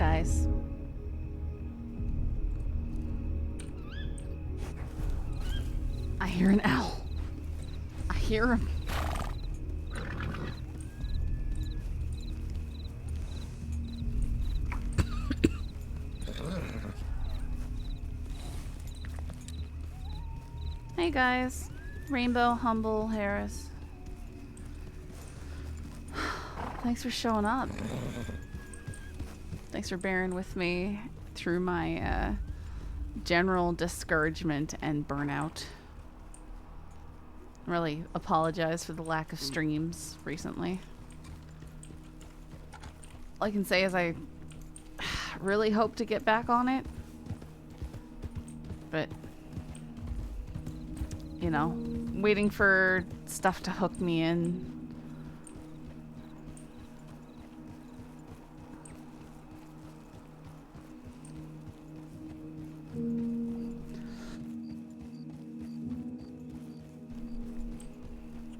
guys. I hear an owl. I hear him. Hey guys. Rainbow, Humble, Harris. Thanks for showing up. Thanks for bearing with me through my general discouragement and burnout. Really apologize for the lack of streams recently. All I can say is I really hope to get back on it. But, you know, waiting for stuff to hook me in.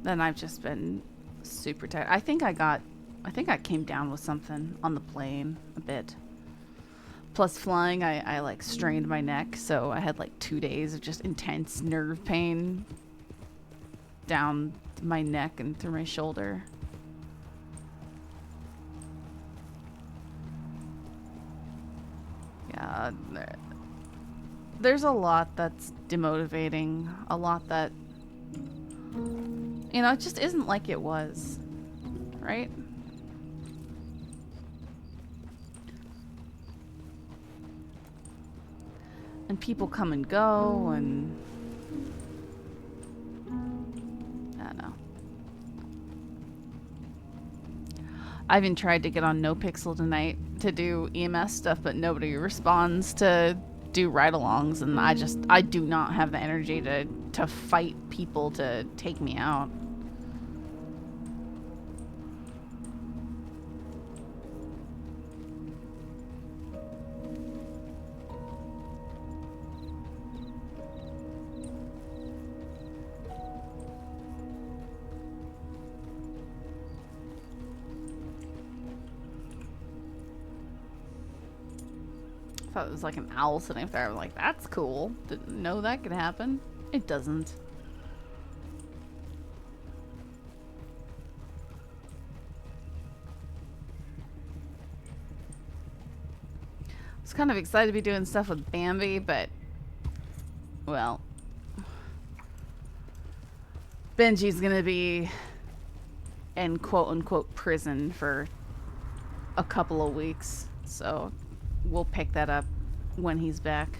Then I've just been super tired. I think I came down with something on the plane a bit. Plus flying, I like strained my neck, so I had like 2 days of just intense nerve pain down my neck and through my shoulder. Yeah, there's a lot that's demotivating, a lot that, you know, it just isn't like it was, right? And people come and go, and I don't know. I even tried to get on NoPixel tonight to do EMS stuff, but nobody responds to do ride-alongs, and I do not have the energy to fight people to take me out. I thought it was like an owl sitting up there. I was like, that's cool. Didn't know that could happen. It doesn't. I was kind of excited to be doing stuff with Bambi, but, well, Benji's gonna be in quote-unquote prison for a couple of weeks, so we'll pick that up when he's back.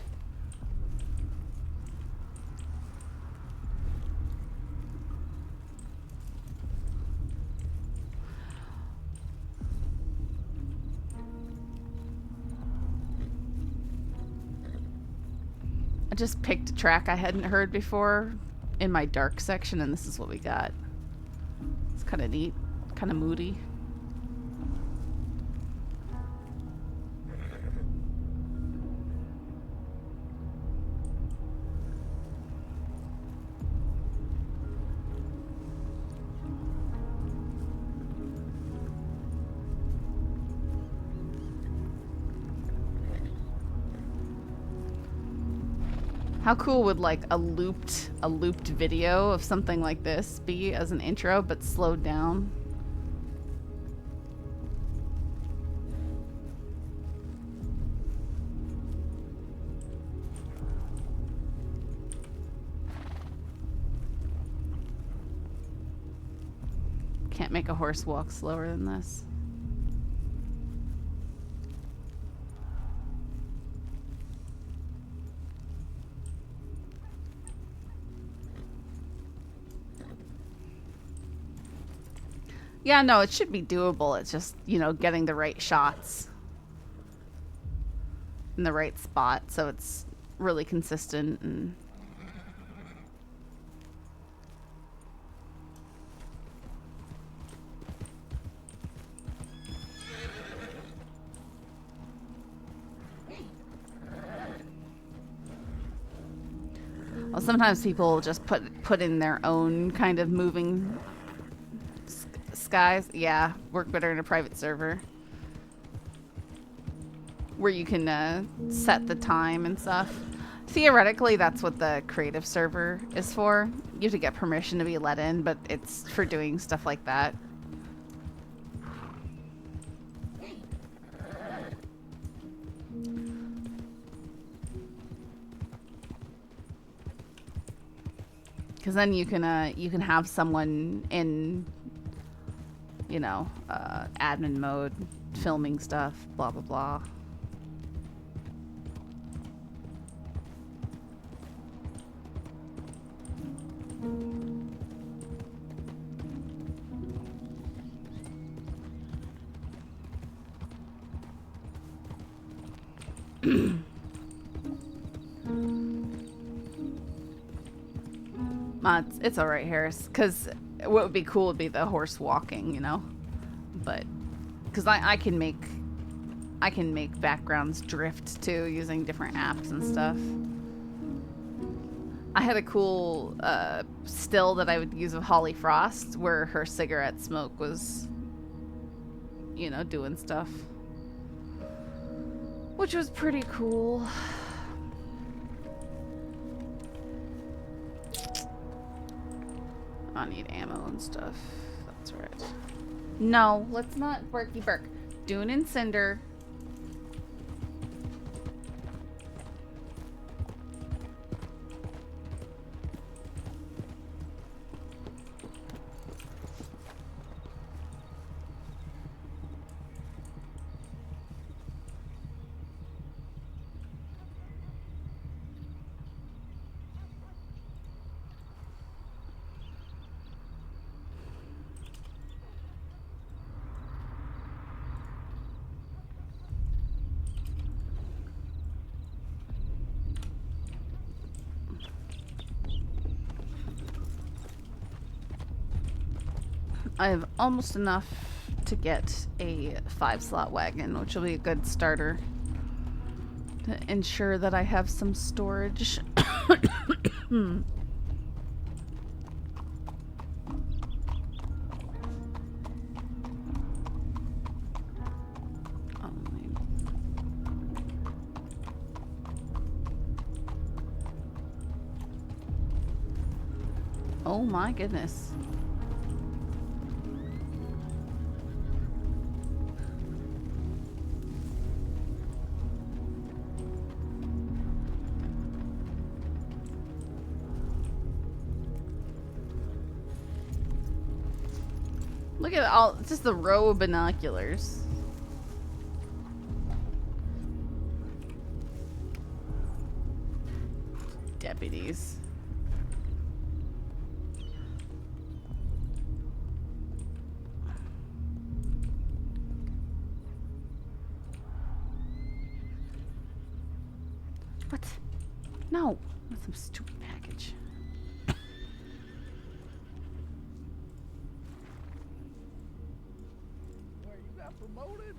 I just picked a track I hadn't heard before in my dark section, and this is what we got. It's kind of neat, kind of moody. How cool would like a looped video of something like this be as an intro, but slowed down? Can't make a horse walk slower than this. Yeah, no, it should be doable. It's just, you know, getting the right shots in the right spot so it's really consistent and well, sometimes people just put in their own kind of moving skies. Yeah, work better in a private server. where you can set the time and stuff. Theoretically, that's what the creative server is for. You have to get permission to be let in, but it's for doing stuff like that. Because then you can have someone in, you know, admin mode, filming stuff, blah blah blah. It's alright, Harris, because what would be cool would be the horse walking, you know? But, because I can make backgrounds drift too, using different apps and stuff. I had a cool still that I would use of Holly Frost, where her cigarette smoke was, you know, doing stuff. Which was pretty cool. I need ammo and stuff. That's right. No, let's not Berkey Burke. Dune and Cinder. I have almost enough to get a 5-slot wagon, which will be a good starter to ensure that I have some storage. Oh my goodness. Look at all, it's just the row of binoculars. Deputies. What? No, that's some stupid package. Promoted.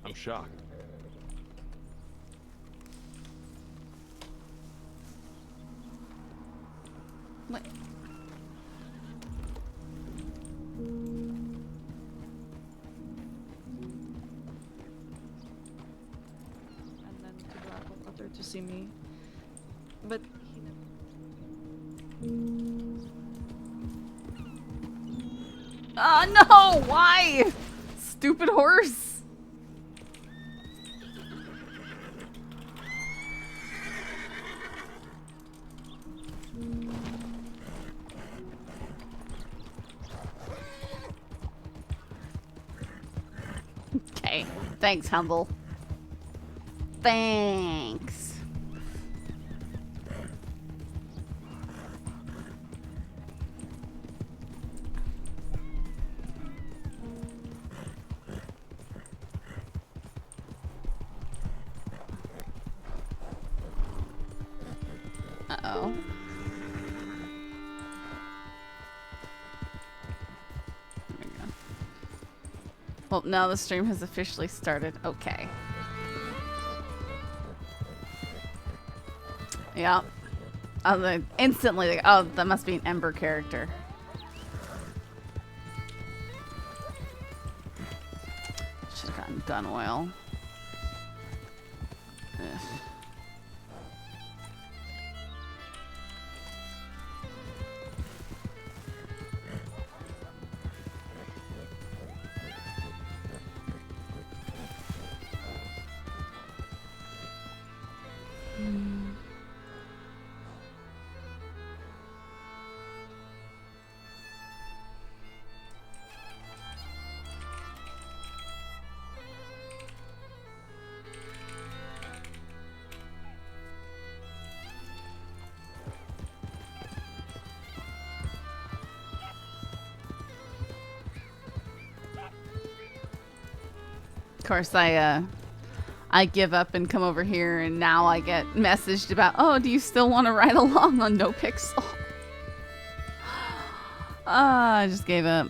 I'm shocked. What? And then to go out with Other to see me. But he never... Oh no! Why? Stupid horse! Okay. Thanks, Humble. Thanks. Uh-oh. There we go. Well, now the stream has officially started. Okay. Yeah. I was like, instantly like, oh, that must be an Ember character. Should've gotten gun oil. Ugh. Of course, I give up and come over here, and now I get messaged about, oh, do you still want to ride along on No Pixel? I just gave up.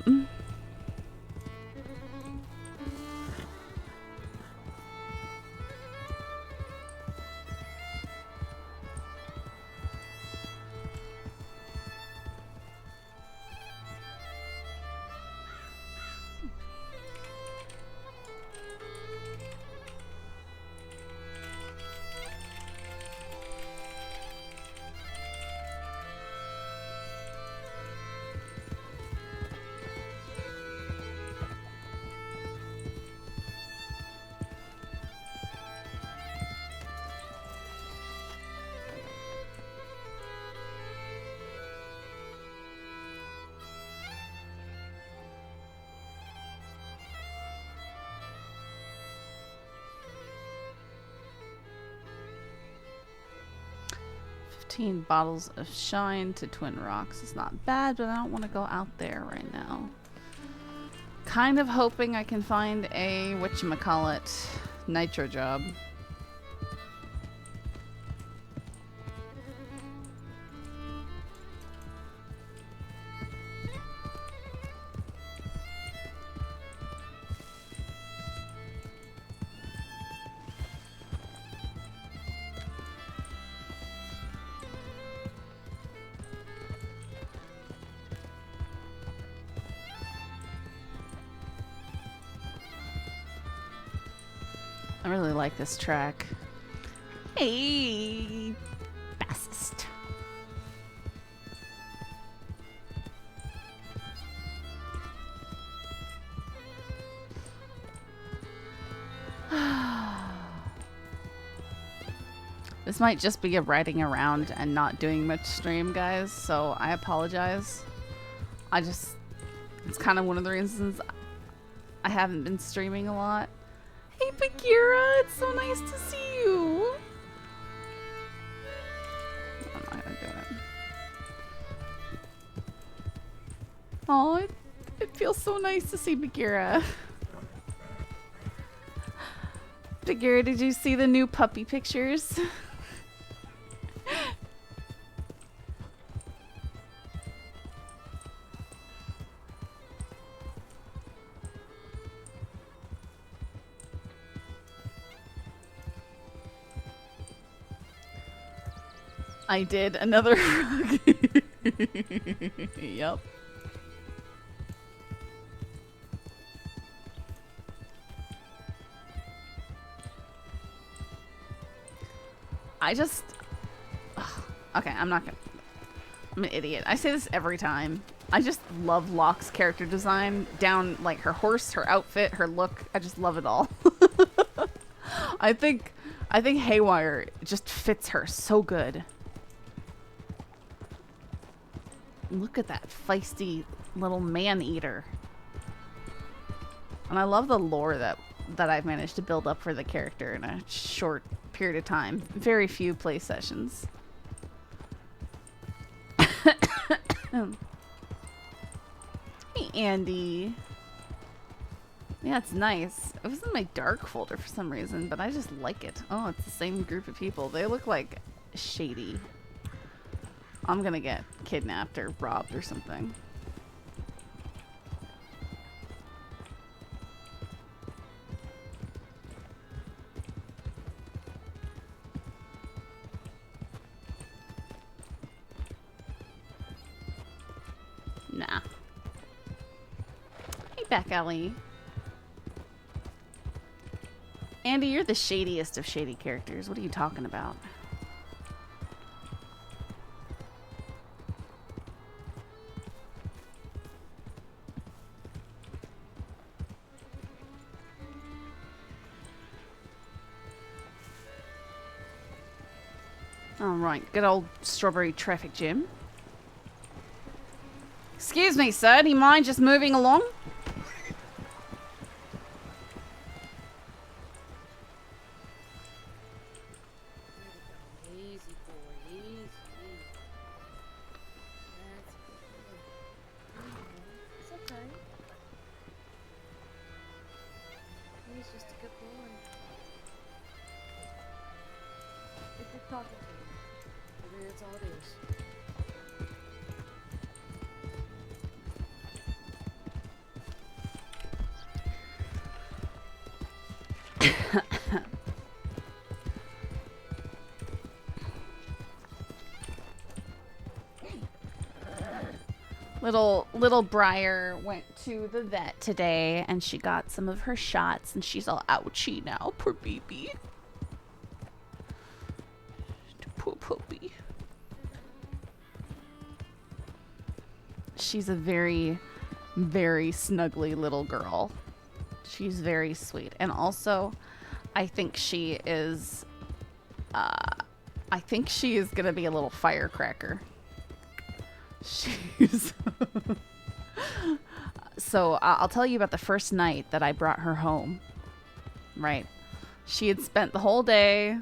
15 bottles of shine to Twin Rocks is not bad, but I don't want to go out there right now. Kind of hoping I can find a whatchamacallit nitro job. I really like this track. Hey, bassist. This might just be a riding around and not doing much stream, guys, so I apologize. It's kind of one of the reasons I haven't been streaming a lot. Hey, Bagheera, it's so nice to see you. I'm not gonna do it. Oh, it feels so nice to see Bagheera. Bagheera, did you see the new puppy pictures? I did another rug. Yep. Okay, I'm not gonna. I'm an idiot. I say this every time. I just love Locke's character design. Down, like, her horse, her outfit, her look. I just love it all. I think Haywire just fits her so good. Look at that feisty little man-eater. And I love the lore that I've managed to build up for the character in a short period of time. Very few play sessions. Hey, Andy. Yeah, it's nice. It was in my dark folder for some reason, but I just like it. Oh, it's the same group of people. They look like shady. I'm gonna get kidnapped or robbed or something. Nah. Hey, back alley. Andy, you're the shadiest of shady characters. What are you talking about? Alright, good old strawberry traffic jam. Excuse me, sir. Do you mind just moving along? Easy, boy, easy. That's good. It's okay. He's just a good boy. If you're talking to him, maybe that's all it is. Little Briar went to the vet today and she got some of her shots and she's all ouchy now. Poor baby. Poor puppy. She's a very, very snuggly little girl. She's very sweet. And also, I think she is gonna be a little firecracker. She's so I'll tell you about the first night that I brought her home. Right, she had spent the whole day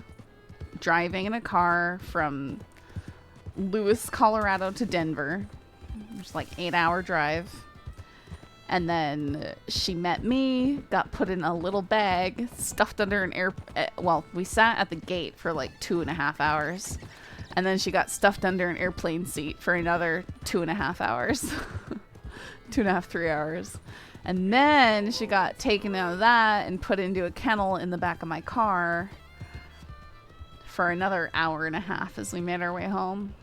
driving in a car from Lewis, Colorado to Denver. It's like 8-hour drive. And then she met me, got put in a little bag, stuffed under an well, we sat at the gate for like 2.5 hours. And then she got stuffed under an airplane seat for another 2.5 hours. 2.5, 3 hours. And then she got taken out of that and put into a kennel in the back of my car for another 1.5 hours as we made our way home.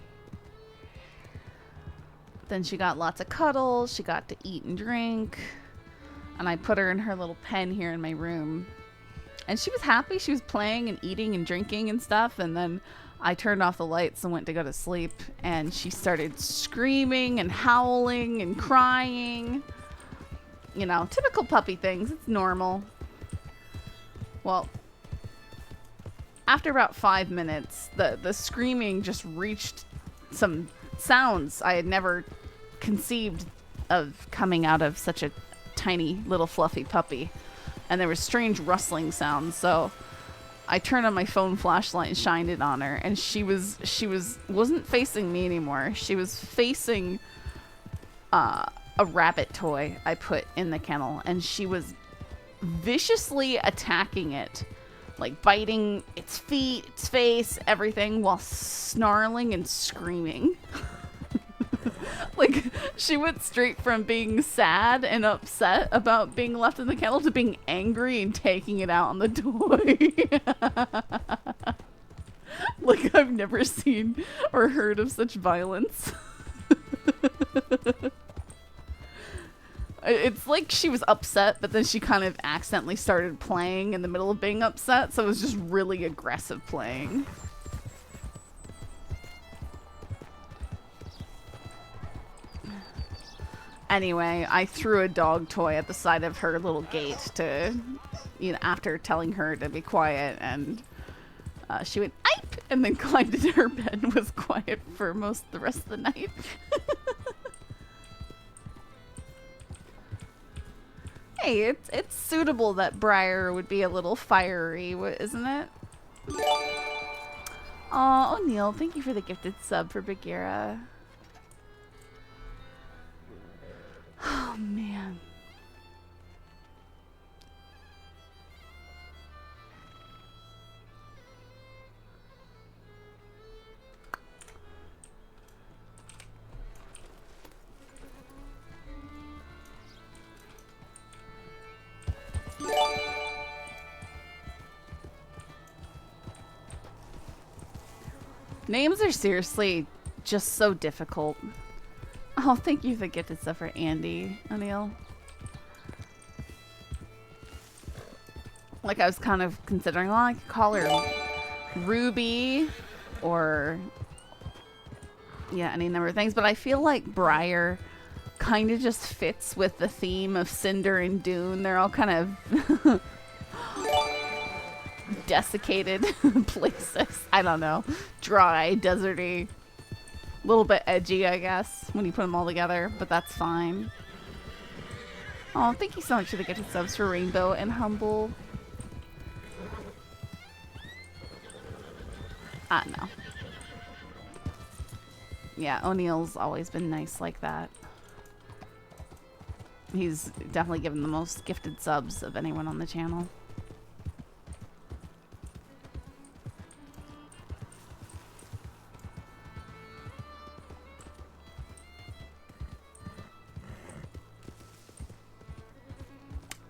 Then she got lots of cuddles. She got to eat and drink. And I put her in her little pen here in my room. And she was happy. She was playing and eating and drinking and stuff. And then I turned off the lights and went to go to sleep. And she started screaming and howling and crying. You know, typical puppy things. It's normal. Well, after about 5 minutes, the screaming just reached some sounds I had never conceived of coming out of such a tiny little fluffy puppy, and there were strange rustling sounds. So I turned on my phone flashlight and shined it on her, and she wasn't facing me anymore. She was facing a rabbit toy I put in the kennel, and she was viciously attacking it, like biting its feet, its face, everything, while snarling and screaming. Like, she went straight from being sad and upset about being left in the kennel to being angry and taking it out on the toy. Like, I've never seen or heard of such violence. It's like she was upset, but then she kind of accidentally started playing in the middle of being upset, so it was just really aggressive playing. Anyway, I threw a dog toy at the side of her little gate to, you know, after telling her to be quiet, and she went, "Ipe!" and then climbed into her bed and was quiet for most of the rest of the night. Hey, it's suitable that Briar would be a little fiery, isn't it? Aw, O'Neill, thank you for the gifted sub for Bagheera. Oh, man. Names are seriously just so difficult. Oh, thank you for gifted stuff for Andy, O'Neill. Like, I was kind of considering, well, I could call her Ruby or, yeah, any number of things. But I feel like Briar kind of just fits with the theme of Cinder and Dune. They're all kind of desiccated places. I don't know. Dry, deserty. A little bit edgy, I guess, when you put them all together. But that's fine. Oh, thank you so much for the gifted subs for Rainbow and Humble. No. Yeah, O'Neill's always been nice like that. He's definitely given the most gifted subs of anyone on the channel.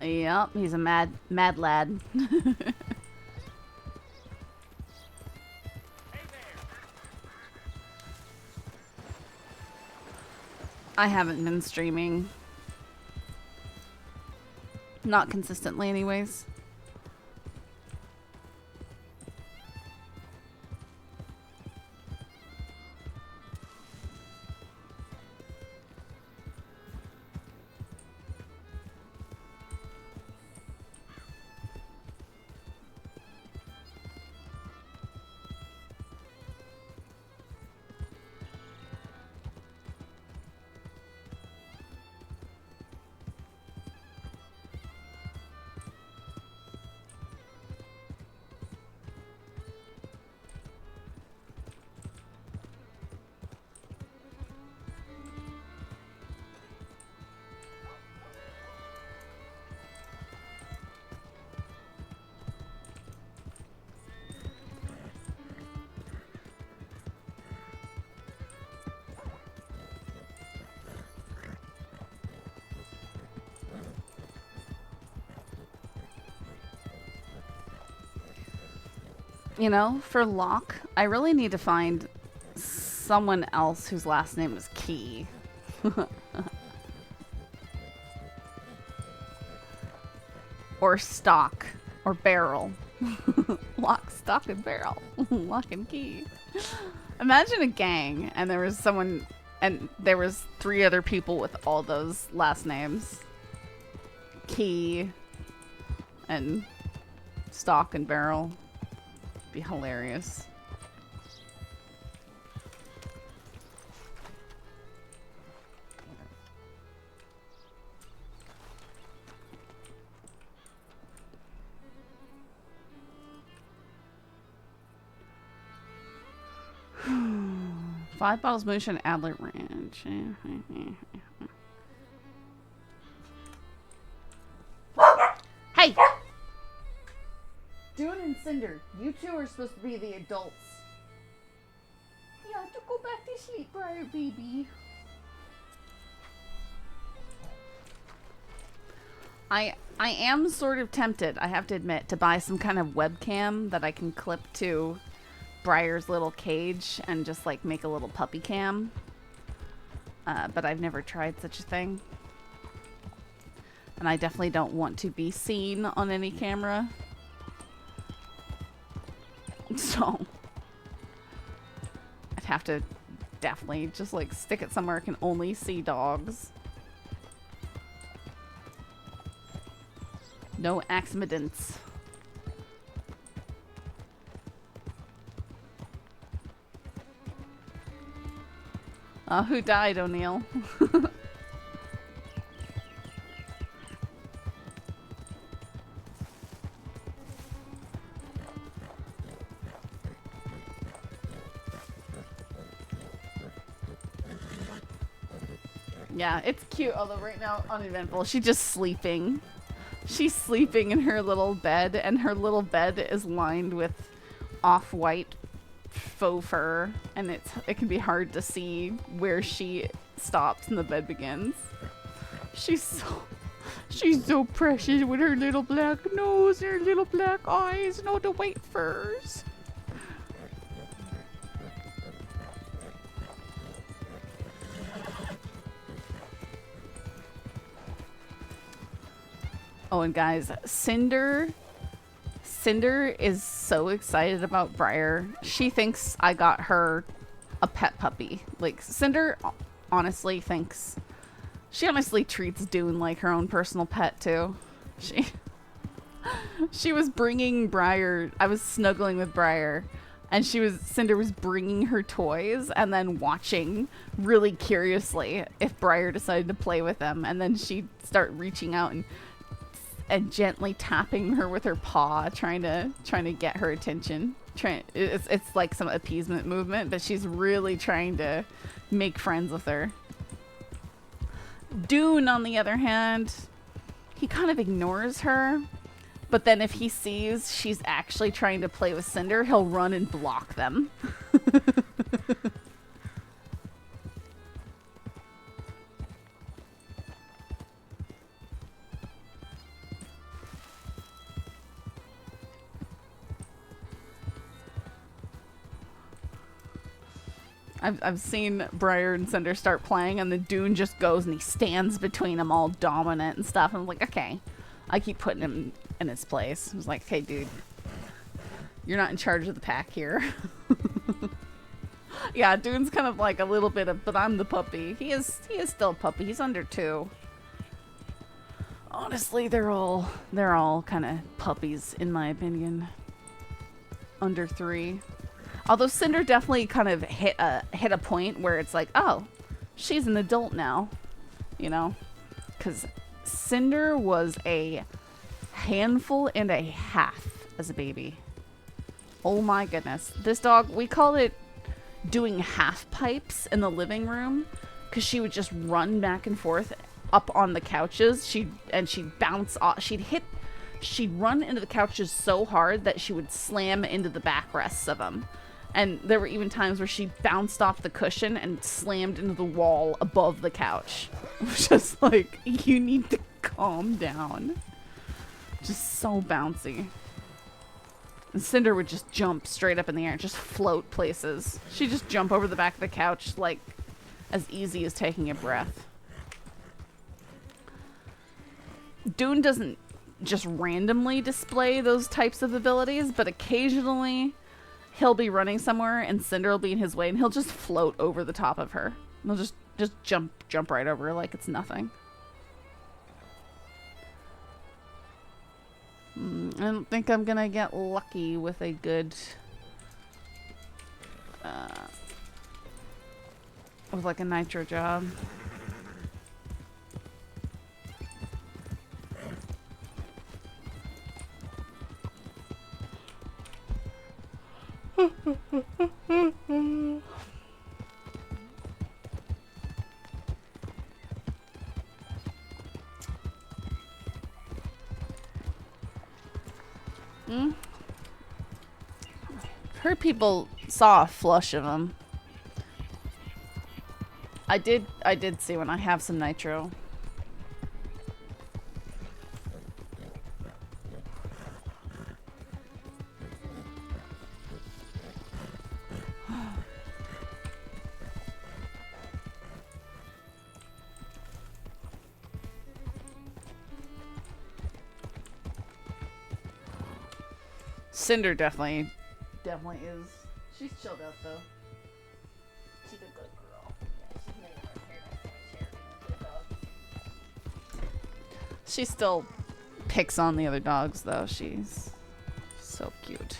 Yep, he's a mad lad. I haven't been streaming. Not consistently anyways. You know, for Locke, I really need to find someone else whose last name is Key. Or Stock. Or Barrel. Lock, Stock, and Barrel. Lock and Key. Imagine a gang and there was someone, and there was 3 other people with all those last names. Key and Stock and Barrel. Be hilarious. Five bottles motion Adler Ranch. Hey! Dune and Cinder, you two are supposed to be the adults. Yeah, to go back to sleep, Briar baby. I am sort of tempted, I have to admit, to buy some kind of webcam that I can clip to Briar's little cage and just like make a little puppy cam. But I've never tried such a thing. And I definitely don't want to be seen on any camera. So I'd have to definitely just like stick it somewhere I can only see dogs. No accidents. Who died, O'Neill? Yeah, it's cute, although right now uneventful. She's just sleeping. She's sleeping in her little bed, and her little bed is lined with off-white faux fur, and it can be hard to see where she stops and the bed begins. She's so precious with her little black nose and her little black eyes and all the white furs. Oh, and guys, Cinder is so excited about Briar. She thinks I got her a pet puppy. Like, Cinder honestly treats Dune like her own personal pet too. She was bringing Briar. I was snuggling with Briar, and Cinder was bringing her toys and then watching really curiously if Briar decided to play with them, and then she'd start reaching out and gently tapping her with her paw, trying to get her attention. It's like some appeasement movement, but she's really trying to make friends with her. Dune, on the other hand, he kind of ignores her, but then if he sees she's actually trying to play with Cinder, he'll run and block them. I've seen Briar and Cinder start playing, and the Dune just goes and he stands between them, all dominant and stuff. And I'm like, okay. I keep putting him in his place. I was like, hey, dude, you're not in charge of the pack here. Yeah, Dune's kind of like a little bit of, but I'm the puppy. He is still a puppy. He's under 2. Honestly, they're all kind of puppies in my opinion. Under 3. Although Cinder definitely kind of hit a point where it's like, oh, she's an adult now, you know? Because Cinder was a handful and a half as a baby. Oh my goodness. This dog, we called it doing half pipes in the living room because she would just run back and forth up on the couches. She'd bounce off. She'd run into the couches so hard that she would slam into the backrests of them. And there were even times where she bounced off the cushion and slammed into the wall above the couch. It was just like, you need to calm down. Just so bouncy. And Cinder would just jump straight up in the air and just float places. She'd just jump over the back of the couch like as easy as taking a breath. Dune doesn't just randomly display those types of abilities, but occasionally he'll be running somewhere and Cinder will be in his way and he'll just float over the top of her. And he'll just jump right over her like it's nothing. I don't think I'm gonna get lucky with a good with like a nitro job. Heard people saw a flush of them. I did see when I have some nitro. Cinder definitely is. She's chilled out though. She's a good girl. Yeah, she's laying right here next to my chair being a good dog. She still picks on the other dogs though. She's so cute.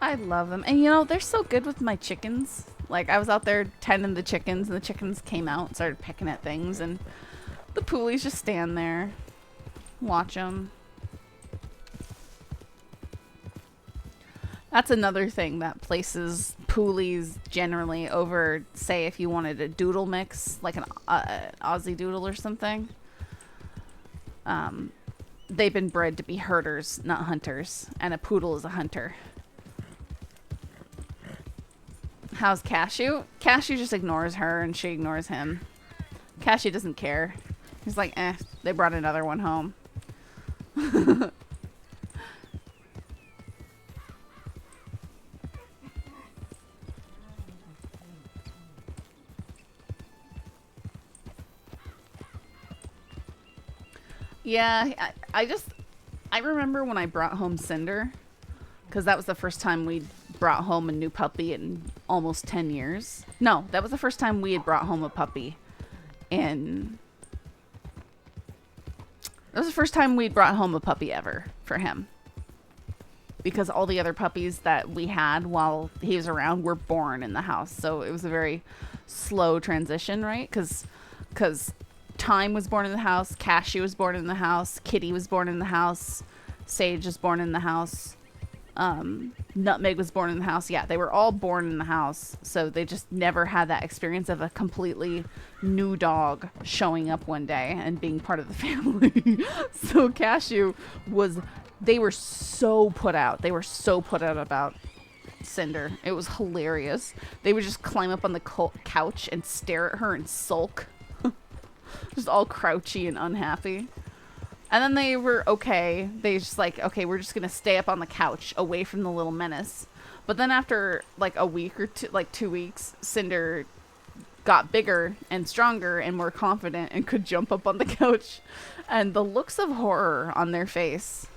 I love them. And you know, they're so good with my chickens. Like, I was out there tending the chickens, and the chickens came out and started pecking at things, and the poolies just stand there, watch them. That's another thing that places poolies generally over, say, if you wanted a doodle mix, like an Aussie doodle or something. They've been bred to be herders, not hunters, and a poodle is a hunter. How's Cashew? Cashew just ignores her and she ignores him. Cashew doesn't care. He's like, they brought another one home. Yeah, I remember when I brought home Cinder, because that was the first time we brought home a new puppy in almost 10 years. No, that was the first time we had brought home a puppy in... That was the first time we'd brought home a puppy ever for him. Because all the other puppies that we had while he was around were born in the house. So it was a very slow transition, right? Because Time was born in the house, Cashew was born in the house, Kitty was born in the house, Sage was born in the house, Nutmeg was born in the house. Yeah, they were all born in the house. So they just never had that experience of a completely new dog showing up one day and being part of the family. So Cashew was... They were so put out. They were so put out about Cinder. It was hilarious. They would just climb up on the couch and stare at her and sulk. Just all crouchy and unhappy. And then they were okay. They just like, okay, we're just going to stay up on the couch away from the little menace. But then after like a week or two, like 2 weeks, Cinder got bigger and stronger and more confident and could jump up on the couch. And the looks of horror on their face...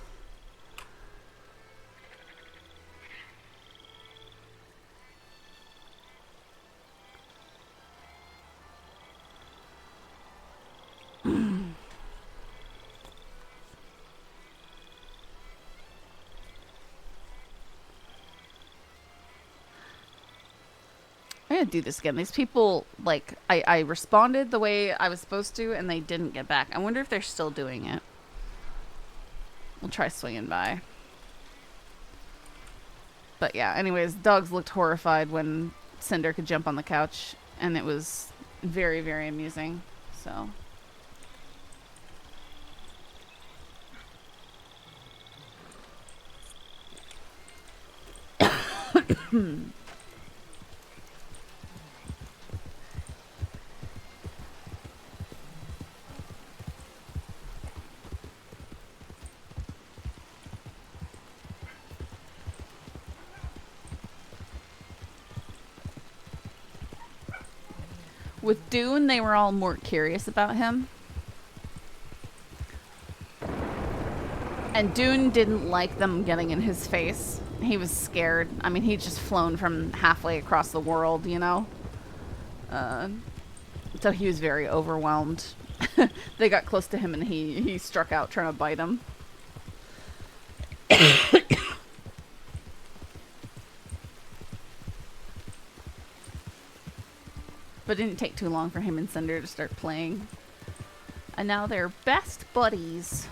I gotta do this again. These people, like, I responded the way I was supposed to, and they didn't get back. I wonder if they're still doing it. We'll try swinging by. But yeah, anyways, dogs looked horrified when Cinder could jump on the couch, and it was very, very amusing. So... With Dune, they were all more curious about him. And Dune didn't like them getting in his face. He was scared. I mean, he'd just flown from halfway across the world, you know? So he was very overwhelmed. They got close to him and he struck out trying to bite him. But it didn't take too long for him and Cinder to start playing. And now they're best buddies.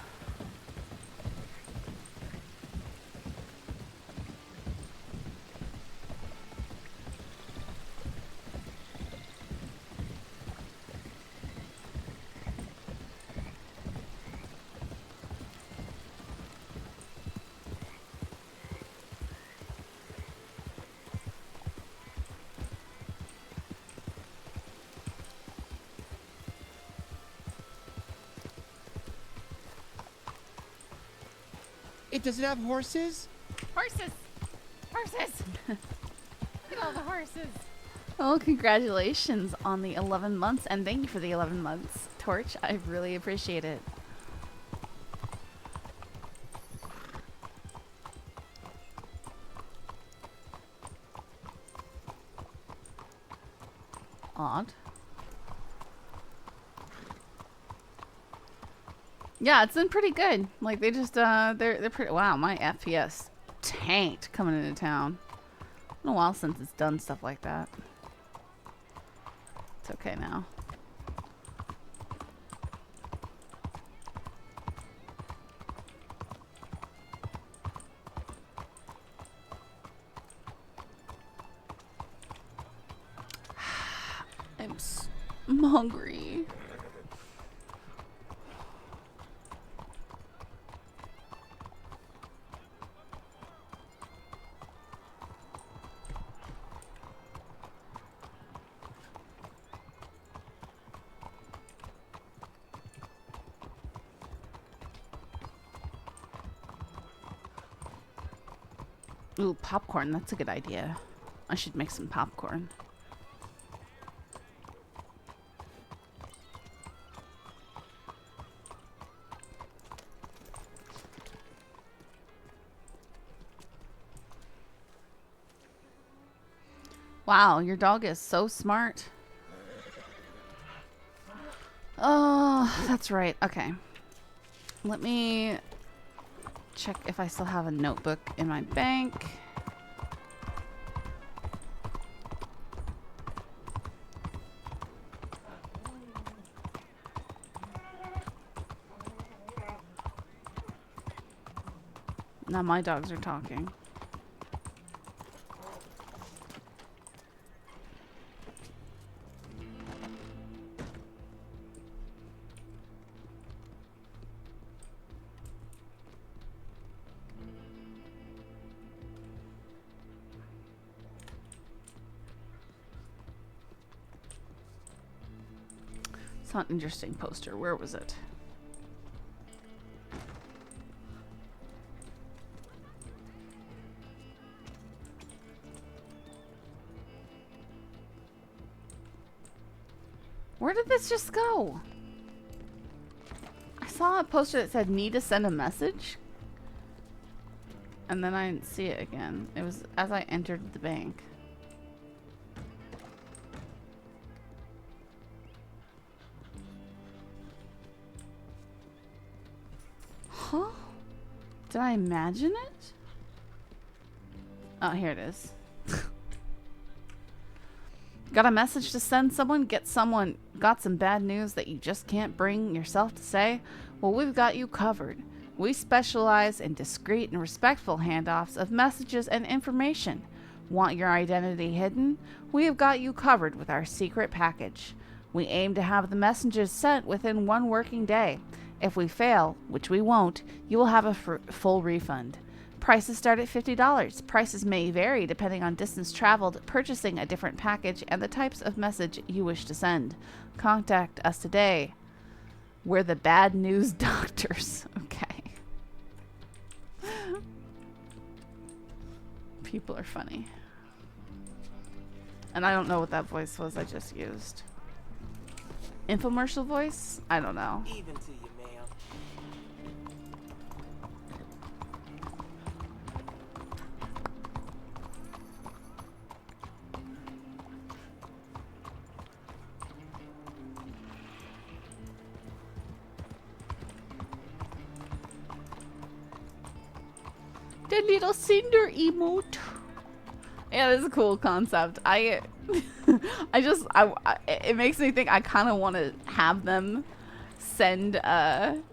It doesn't have horses? Horses! Horses! Look at all the horses. Oh, congratulations on the 11 months. And thank you for the 11 months, Torch. I really appreciate it. Odd. Yeah, it's been pretty good. Like they just they're pretty. Wow, my FPS tanked coming into town. It's been a while since it's done stuff like that. It's okay now. I'm hungry. Ooh, popcorn. That's a good idea. I should make some popcorn. Wow, your dog is so smart. Oh, that's right. Okay. Let me check if I still have a notebook in my bank. Now my dogs are talking. Saw an interesting poster. Where was it? Where did this just go? I saw a poster that said need to send a message. And then I didn't see it again. It was as I entered the bank. Huh? Did I imagine it? Oh, here it is. Got a message to send someone? Got some bad news that you just can't bring yourself to say? Well, we've got you covered. We specialize in discreet and respectful handoffs of messages and information. Want your identity hidden? We have got you covered with our secret package. We aim to have the messages sent within 1 working day. If we fail, which we won't, you will have a full refund. Prices start at $50. Prices may vary depending on distance traveled, purchasing a different package, and the types of message you wish to send. Contact us today. We're the bad news doctors. Okay. People are funny. And I don't know what that voice was I just used. Infomercial voice? I don't know. Even to you, ma'am. The little cinder emote. Yeah, this is a cool concept. It makes me think I kind of want to have them send a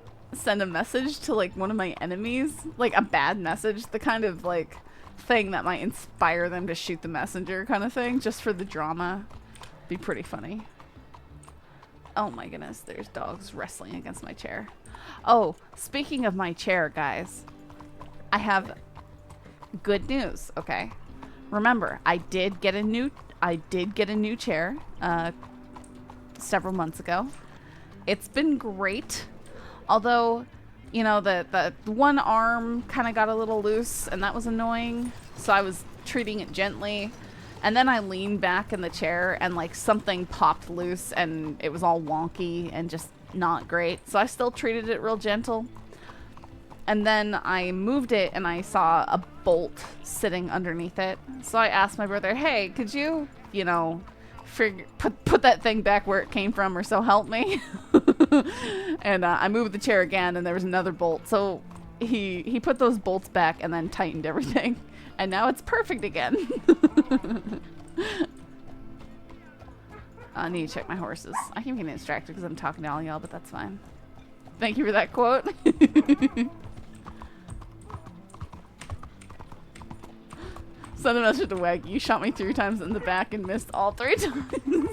message to like one of my enemies, like a bad message, the kind of like thing that might inspire them to shoot the messenger kind of thing, just for the drama. Be pretty funny. Oh my goodness, there's dogs wrestling against my chair. Oh, speaking of my chair, guys, I have good news. Okay, remember, I did get a new chair several months ago. It's been great, although, you know, the one arm kind of got a little loose, and that was annoying. So I was treating it gently, and then I leaned back in the chair, and like something popped loose, and it was all wonky and just not great. So I still treated it real gentle. And then I moved it and I saw a bolt sitting underneath it. So I asked my brother, hey, could you, you know, put that thing back where it came from, or so help me? And I moved the chair again and there was another bolt. So he put those bolts back and then tightened everything. And now it's perfect again. I need to check my horses. I keep getting distracted because I'm talking to all y'all, but that's fine. Thank you for that quote. Send a message to Wag. You shot me 3 times in the back and missed all 3 times.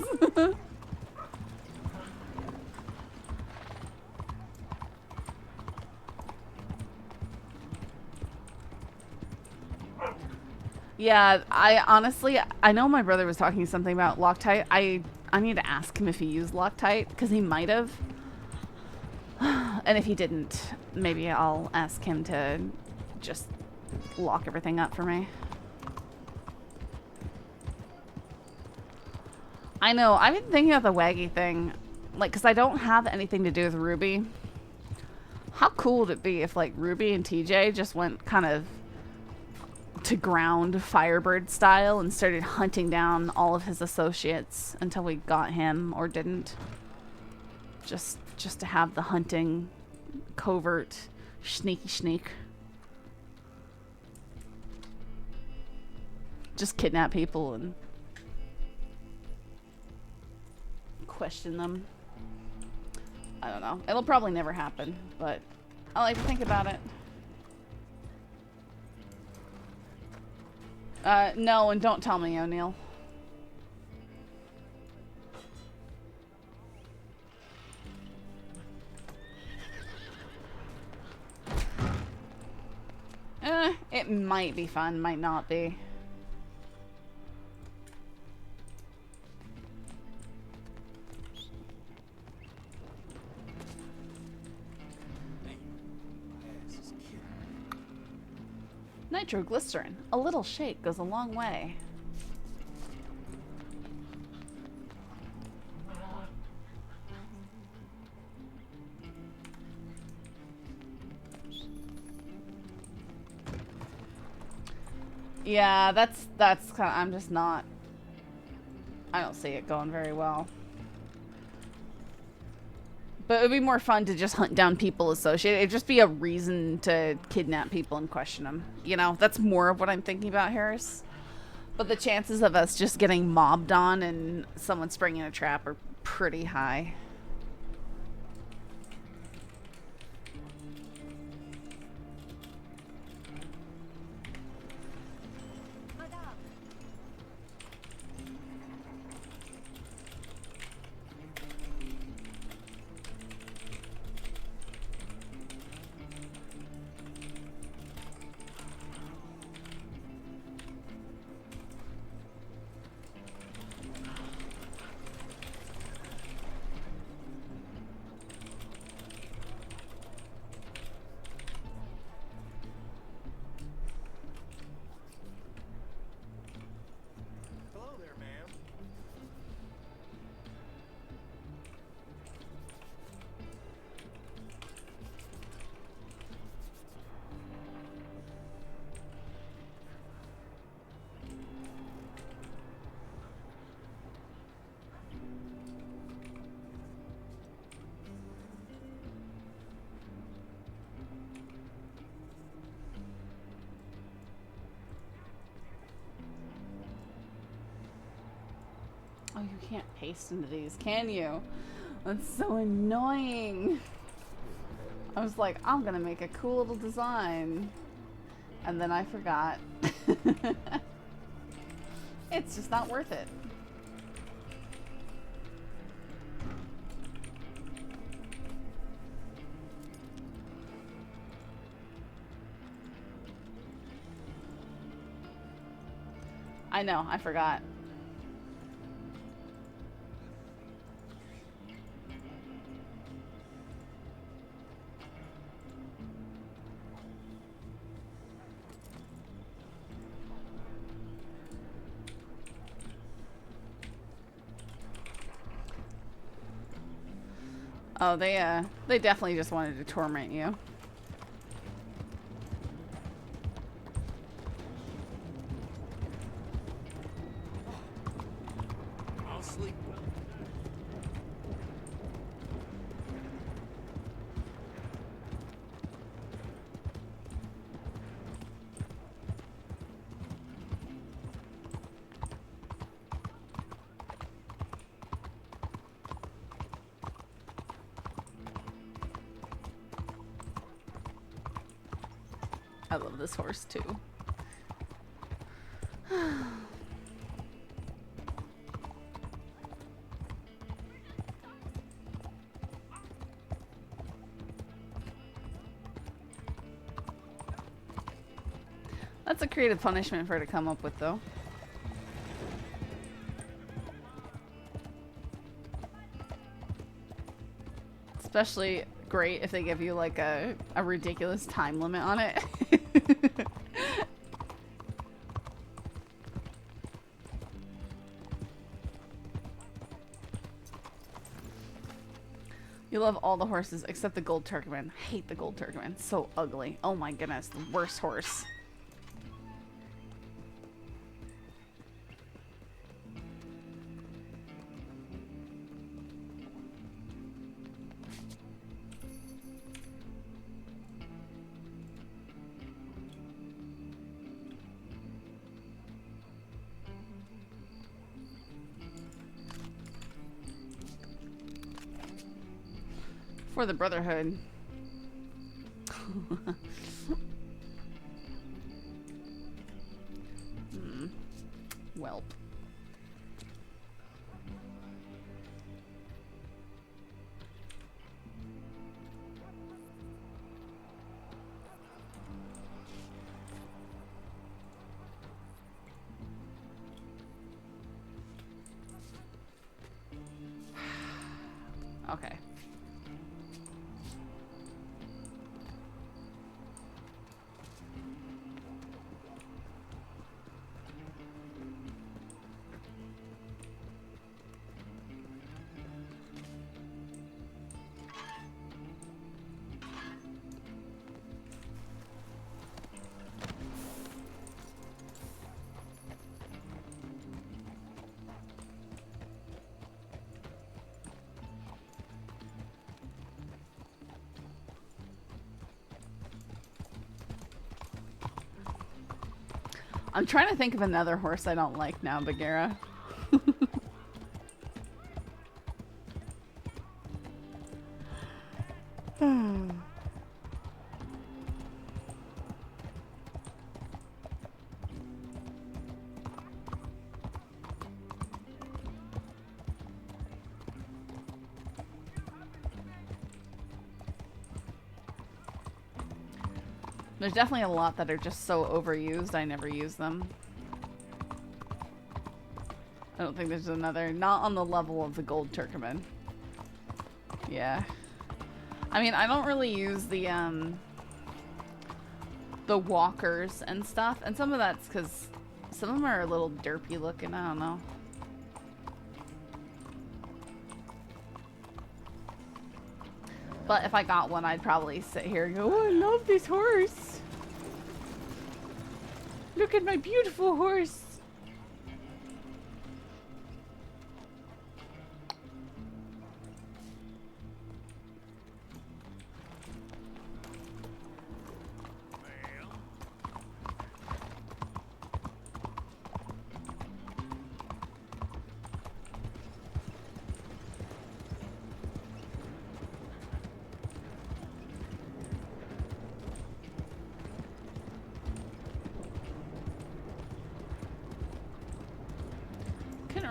Yeah, I know my brother was talking something about Loctite. I need to ask him if he used Loctite, because he might have. And if he didn't, maybe I'll ask him to just lock everything up for me. I know, I've been thinking about the Waggy thing, like, because I don't have anything to do with Ruby. How cool would it be if, like, Ruby and TJ just went kind of to ground Firebird style and started hunting down all of his associates until we got him or didn't. Just to have the hunting covert sneaky sneak. Just kidnap people and question them. I don't know. It'll probably never happen, but I like to think about it. No, and don't tell me, O'Neill. It might be fun, might not be. Nitroglycerin. A little shake goes a long way. Yeah, that's kind of, I'm just not, I don't see it going very well. But it would be more fun to just hunt down people associated. It'd just be a reason to kidnap people and question them. You know, that's more of what I'm thinking about, Harris. But the chances of us just getting mobbed on and someone springing a trap are pretty high. Oh, you can't paste into these, can you? That's so annoying. I was like, I'm gonna make a cool little design. And then I forgot. It's just not worth it. I know, I forgot. Oh, they definitely just wanted to torment you. I'll sleep well. I love this horse too. That's a creative punishment for her to come up with, though. Especially great if they give you like a ridiculous time limit on it. You love all the horses except the gold Turkman. I hate the gold Turkman. So ugly. Oh my goodness, the worst horse. For the Brotherhood. Welp. Okay. I'm trying to think of another horse I don't like now, Bagheera. There's definitely a lot that are just so overused, I never use them. I don't think there's another, not on the level of the gold Turkoman. Yeah. I mean, I don't really use the walkers and stuff, and some of that's because some of them are a little derpy looking, I don't know. But if I got one, I'd probably sit here and go, oh, I love this horse. Look at my beautiful horse.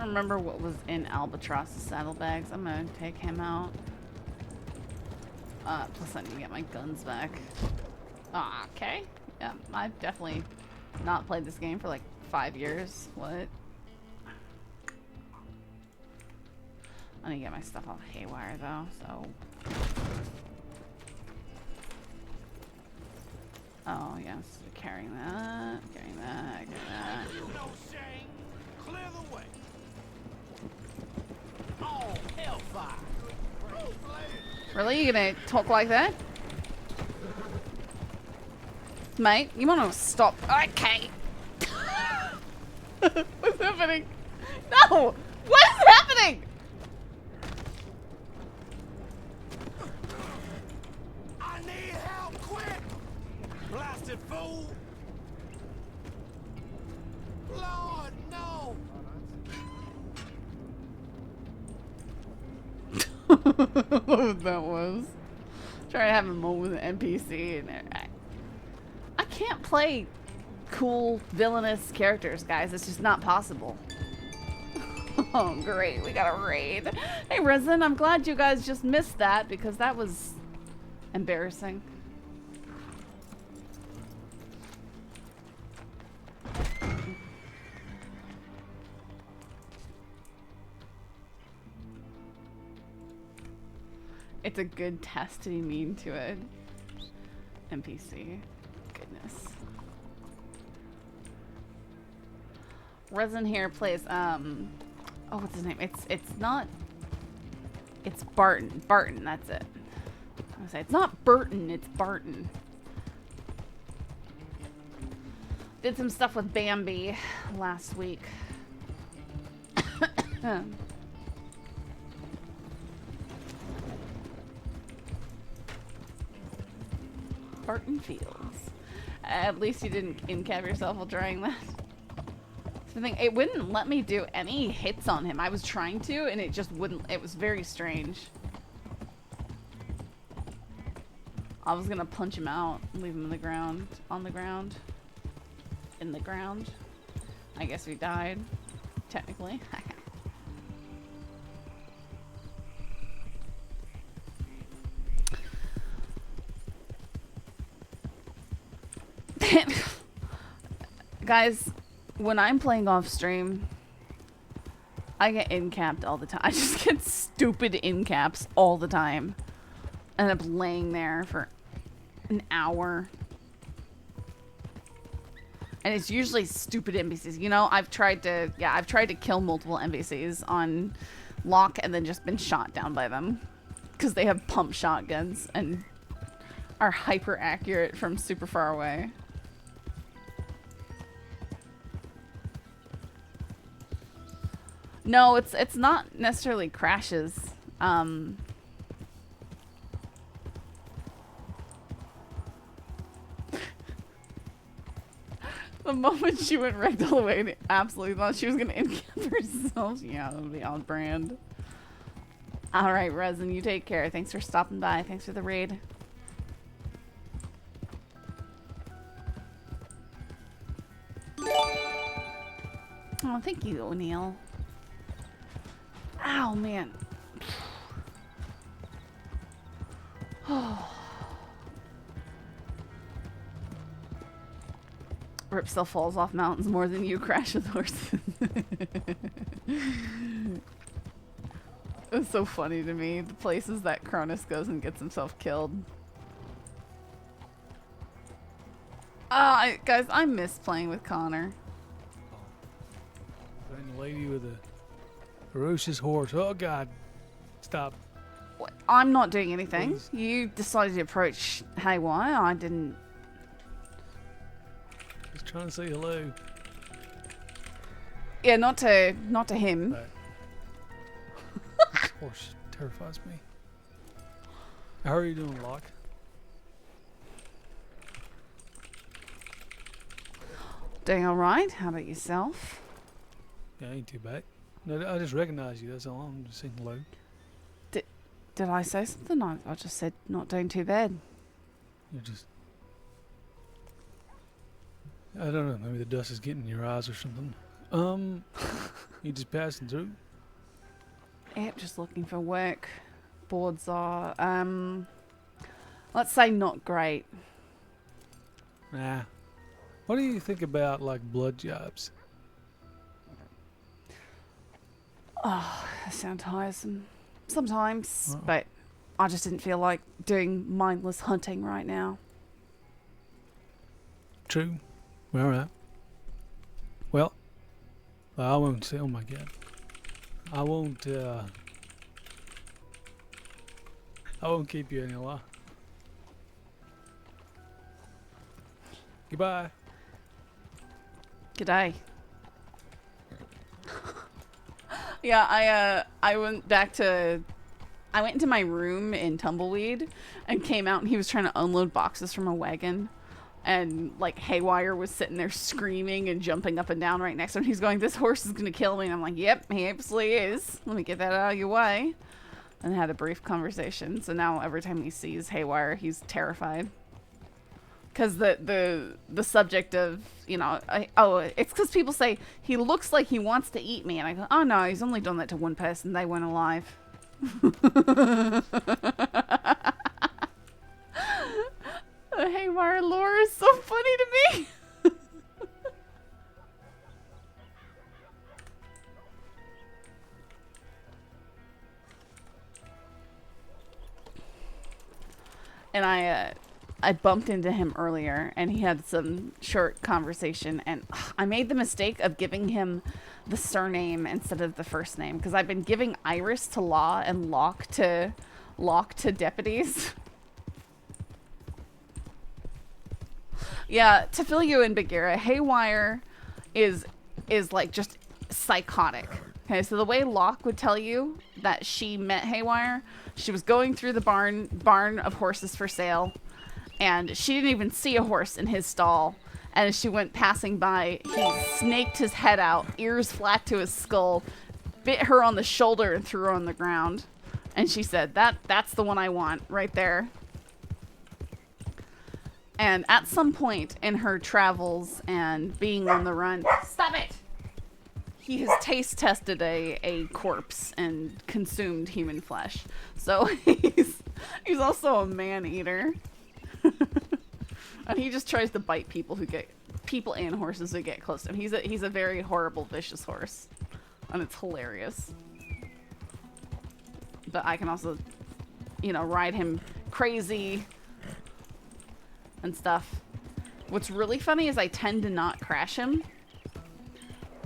Remember what was in Albatross's saddlebags. I'm gonna take him out. Plus I need to get my guns back. Okay. Yeah, I've definitely not played this game for like 5 years. What? I need to get my stuff off Haywire though, so. Oh yes, carrying that, carrying that, carrying that. No shame. Clear the way. Oh, hellfire. Really? You gonna talk like that? Mate, you wanna stop? Okay. What's happening? No! What is happening? I need help quick. Blasted fool. Lord, no. What that was. Trying to have a moment with an NPC and I can't play cool villainous characters, guys. It's just not possible. Oh great, we got a raid. Hey Resin, I'm glad you guys just missed that because that was embarrassing. It's a good test to be mean to it. NPC. Goodness. Resin here plays, oh, what's his name? It's not, it's Barton. Barton, that's it. I was gonna say, it's not Burton, it's Barton. Did some stuff with Bambi last week. Barton Fields. At least you didn't in-cab yourself while trying that. The thing, it wouldn't let me do any hits on him. I was trying to, and it just wouldn't. It was very strange. I was gonna punch him out, leave him in the ground, on the ground, in the ground. I guess we died, technically. Guys, when I'm playing off stream, I get in-capped all the time. I just get stupid in-caps all the time. I end up laying there for an hour. And it's usually stupid NPCs. You know, I've tried to kill multiple NPCs on Locke and then just been shot down by them. Because they have pump shotguns and are hyper accurate from super far away. No, it's not necessarily crashes. The moment she went wrecked all the way, I absolutely thought she was gonna in-cap herself. Yeah, that would be on brand. Alright, Resin, you take care. Thanks for stopping by. Thanks for the raid. Oh, thank you, O'Neill. Ow, man. Rip still falls off mountains more than you crash with horses. It's so funny to me, the places that Cronus goes and gets himself killed. Guys, I miss playing with Connor. And the lady with the ferocious horse. Oh God, stop. What? I'm not doing anything. Please. You decided to approach Haywire. I didn't. Just trying to say hello. Yeah, not to him. Right. This horse terrifies me. How are you doing, Locke? Doing all right. How about yourself? Yeah, ain't too bad. No, I just recognize you. That's all. I'm just saying hello. Did I say something? I just said not doing too bad. You're just. I don't know. Maybe the dust is getting in your eyes or something. You just passing through? Yep, just looking for work. Boards are, let's say not great. Nah. What do you think about like blood jobs? Oh, they sound tiresome. Sometimes, Uh-oh. but I just didn't feel like doing mindless hunting right now. True. All right. Well, I won't say. Oh my God. I won't keep you any while. Goodbye. G'day. Yeah, I went into my room in Tumbleweed and came out and he was trying to unload boxes from a wagon. And like Haywire was sitting there screaming and jumping up and down right next to him. He's going, "This horse is gonna kill me." And I'm like, "Yep, he absolutely is. Let me get that out of your way." And had a brief conversation. So now every time he sees Haywire, he's terrified. Cause the subject of, you know, it's because people say he looks like he wants to eat me, and I go, "Oh no, he's only done that to one person. They weren't alive." The Haywire lore is so funny to me. And I bumped into him earlier, and he had some short conversation, and I made the mistake of giving him the surname instead of the first name, because I've been giving Iris to Law and Locke to deputies. Yeah, to fill you in, Bagheera, Haywire is like just psychotic. Okay, so the way Locke would tell you that she met Haywire, she was going through the barn of horses for sale, and she didn't even see a horse in his stall. And as she went passing by, he snaked his head out, ears flat to his skull, bit her on the shoulder and threw her on the ground. And she said, that's the one I want, right there. And at some point in her travels and being on the run, stop it! He has taste tested a corpse and consumed human flesh. So he's also a man eater. And he just tries to bite people and horses who get close to him. He's a very horrible, vicious horse. And it's hilarious. But I can also, you know, ride him crazy and stuff. What's really funny is I tend to not crash him.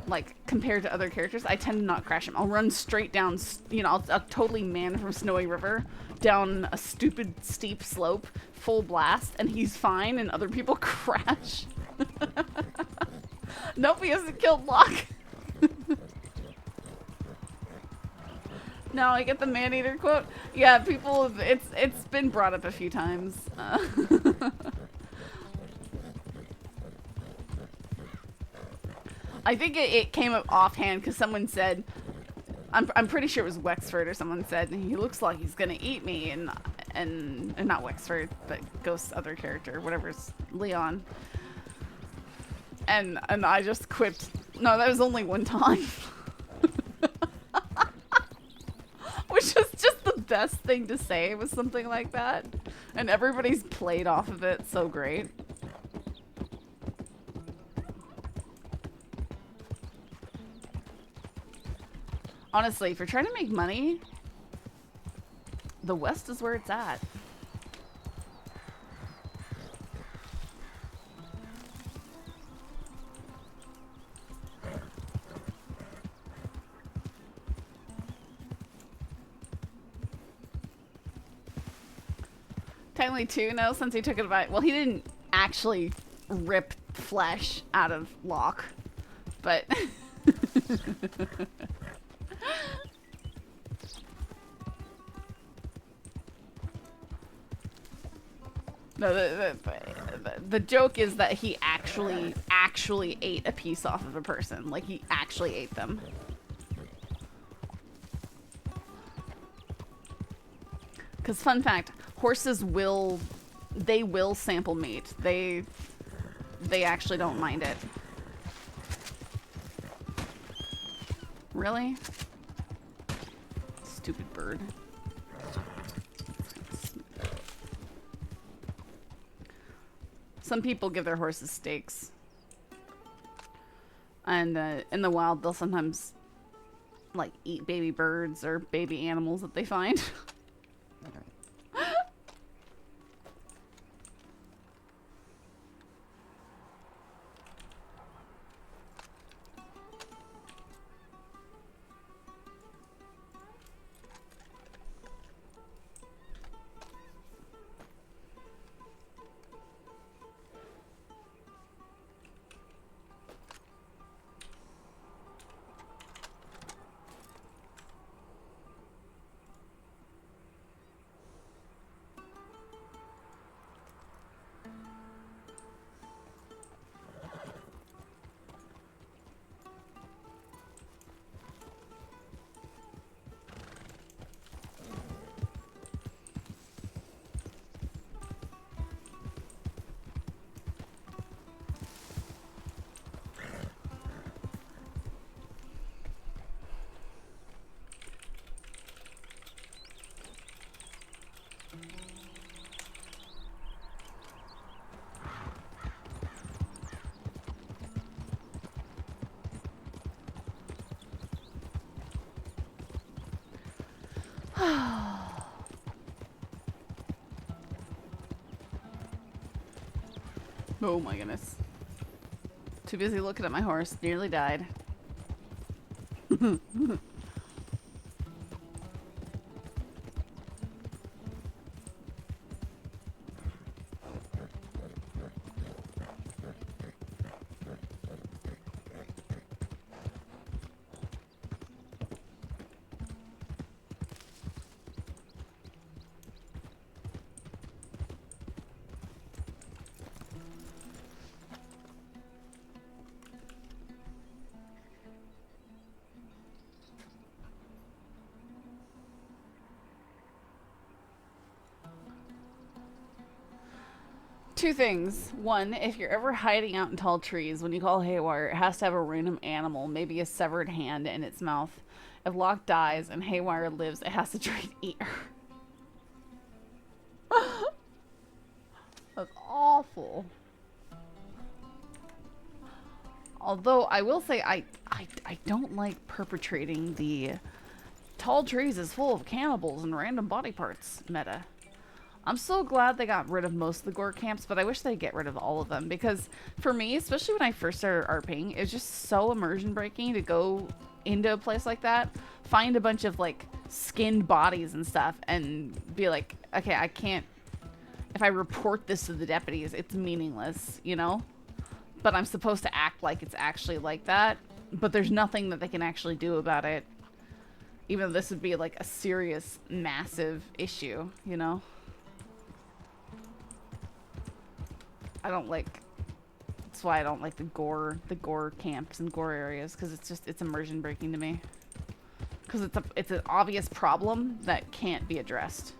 Like, compared to other characters, I tend to not crash him. I'll run straight down, you know, I'll totally man from Snowy River down a stupid steep slope, full blast, and he's fine, and other people crash. Nope, he hasn't killed Locke. No, I get the man-eater quote. Yeah, people, it's been brought up a few times. I think it came up offhand because someone said, I'm pretty sure it was Wexford or someone said, he looks like he's gonna eat me, and not Wexford, but Ghost's other character, whatever's Leon. And I just quipped, no, that was only one time. Which is just the best thing to say with something like that. And everybody's played off of it so great. Honestly, if you're trying to make money, the West is where it's at. Technically 2, no, since he took it by. Well, he didn't actually rip flesh out of Locke, but. No, the joke is that he actually ate a piece off of a person. Like, he actually ate them. Because, fun fact, horses will sample meat. They actually don't mind it. Really? Stupid bird. Some people give their horses steaks. And in the wild, they'll sometimes like eat baby birds or baby animals that they find. Oh my goodness. Too busy looking at my horse. Nearly died. Two things. One, if you're ever hiding out in tall trees, when you call Haywire, it has to have a random animal, maybe a severed hand in its mouth. If Locke dies and Haywire lives, it has to try to eat her. That's awful. Although I will say I don't like perpetrating the tall trees is full of cannibals and random body parts meta. I'm so glad they got rid of most of the gore camps, but I wish they'd get rid of all of them, because for me, especially when I first started RPing, it was just so immersion breaking to go into a place like that, find a bunch of like skinned bodies and stuff, and be like, okay, I can't, if I report this to the deputies, it's meaningless, you know? But I'm supposed to act like it's actually like that, but there's nothing that they can actually do about it, even though this would be like a serious, massive issue, you know? I don't like, that's why I don't like the gore camps and gore areas, because it's immersion breaking to me. Because it's an obvious problem that can't be addressed.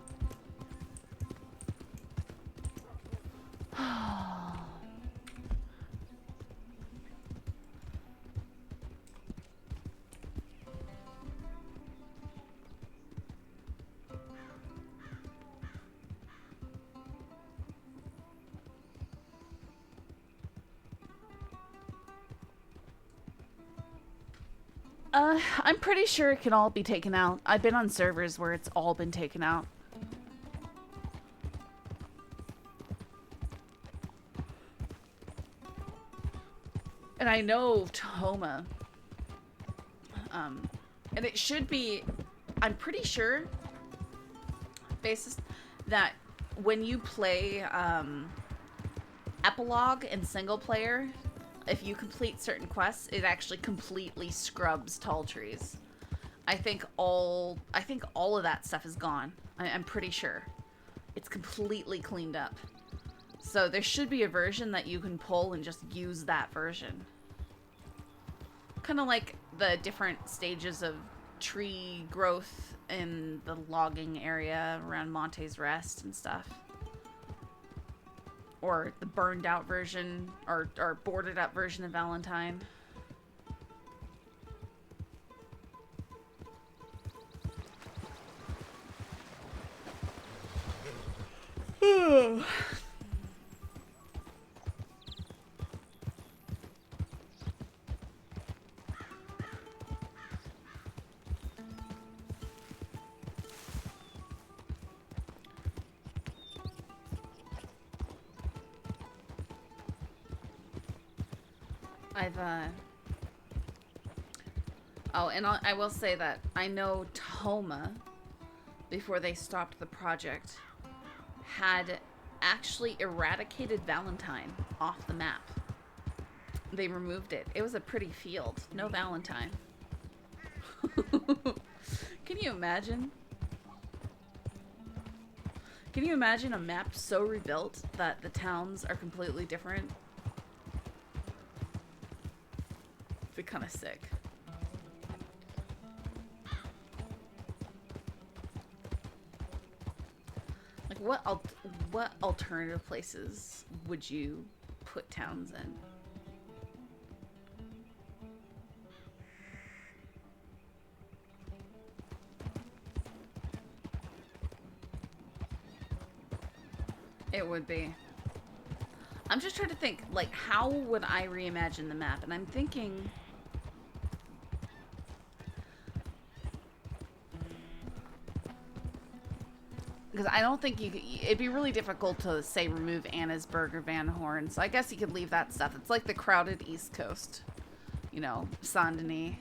I'm pretty sure it can all be taken out. I've been on servers where it's all been taken out. And I know Tahoma. And it should be, I'm pretty sure, basis that when you play epilogue and single player, if you complete certain quests, it actually completely scrubs tall trees. I think all of that stuff is gone. I'm pretty sure. It's completely cleaned up. So there should be a version that you can pull and just use that version. Kind of like the different stages of tree growth in the logging area around Monte's Rest and stuff. Or the burned out version, or boarded up version of Valentine. Oh, and I will say that I know Tahoma, before they stopped the project, had actually eradicated Valentine off the map. They removed it. It was a pretty field. No Valentine. Can you imagine? Can you imagine a map so rebuilt that the towns are completely different? It'd be kind of sick. Like, what alternative places would you put towns in? It would be. I'm just trying to think, like, how would I reimagine the map? And I'm thinking... Because I don't think you could... It'd be really difficult to, say, remove Annesburg or Van Horn. So I guess you could leave that stuff. It's like the crowded East Coast. You know, Saint Denis.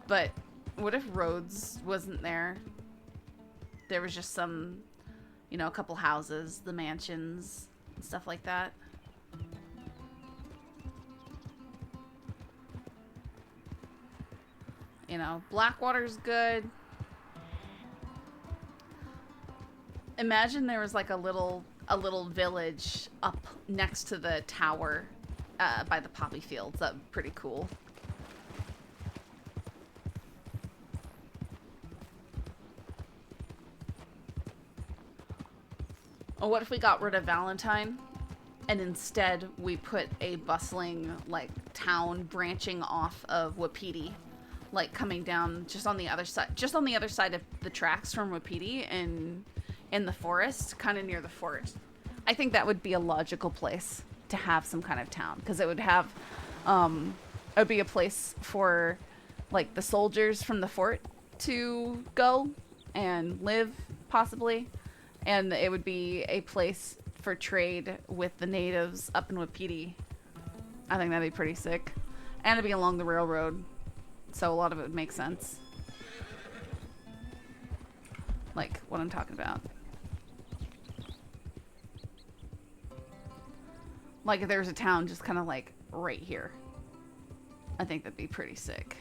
But what if Rhodes wasn't there? There was just some... You know, a couple houses, the mansions, and stuff like that. You know, Blackwater's good. Imagine there was like a little village up next to the tower by the poppy fields. That'd be pretty cool. Oh, what if we got rid of Valentine and instead we put a bustling like town branching off of Wapiti, like coming down just on the other side of the tracks from Wapiti and in the forest, kind of near the fort. I think that would be a logical place to have some kind of town, because it would have it would be a place for like the soldiers from the fort to go and live, possibly, and it would be a place for trade with the natives up in Wapiti. I think that'd be pretty sick, and it'd be along the railroad, so a lot of it would make sense, like what I'm talking about. Like if there was a town just kind of like right here, I think that'd be pretty sick.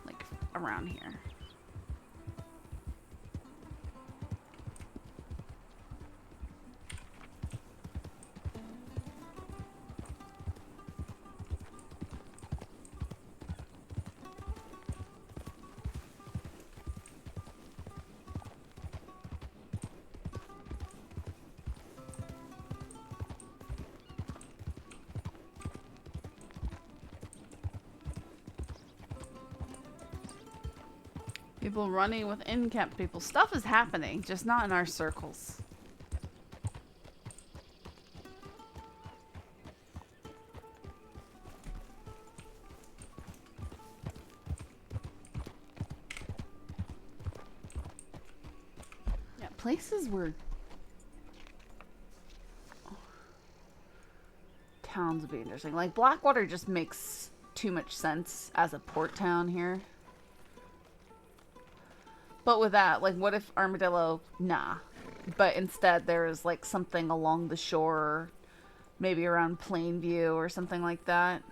Like around here. People running with in-camp people. Stuff is happening, just not in our circles. Yeah, places where towns would be interesting. Like Blackwater just makes too much sense as a port town here. But with that, like, what if Armadillo? Nah. But instead, there's like something along the shore, maybe around Plainview or something like that.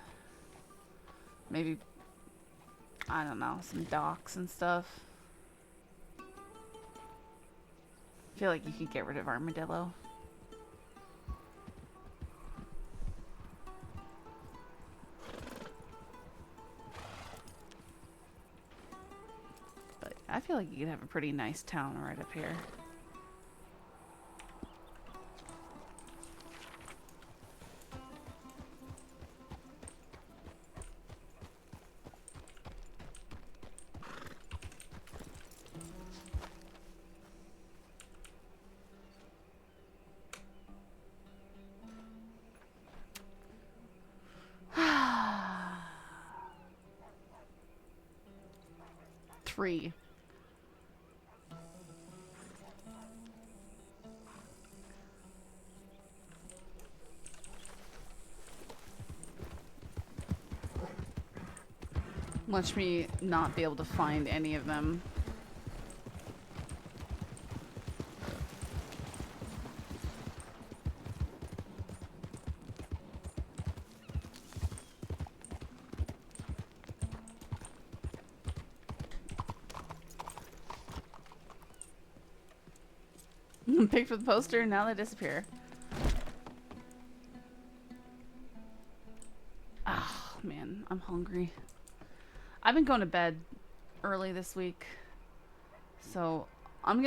Maybe, I don't know, some docks and stuff. I feel like you could get rid of Armadillo. I feel like you could have a pretty nice town right up here. Three. Watch me not be able to find any of them. Picked for the poster and now they disappear. Oh man, I'm hungry. I've been going to bed early this week, so I'm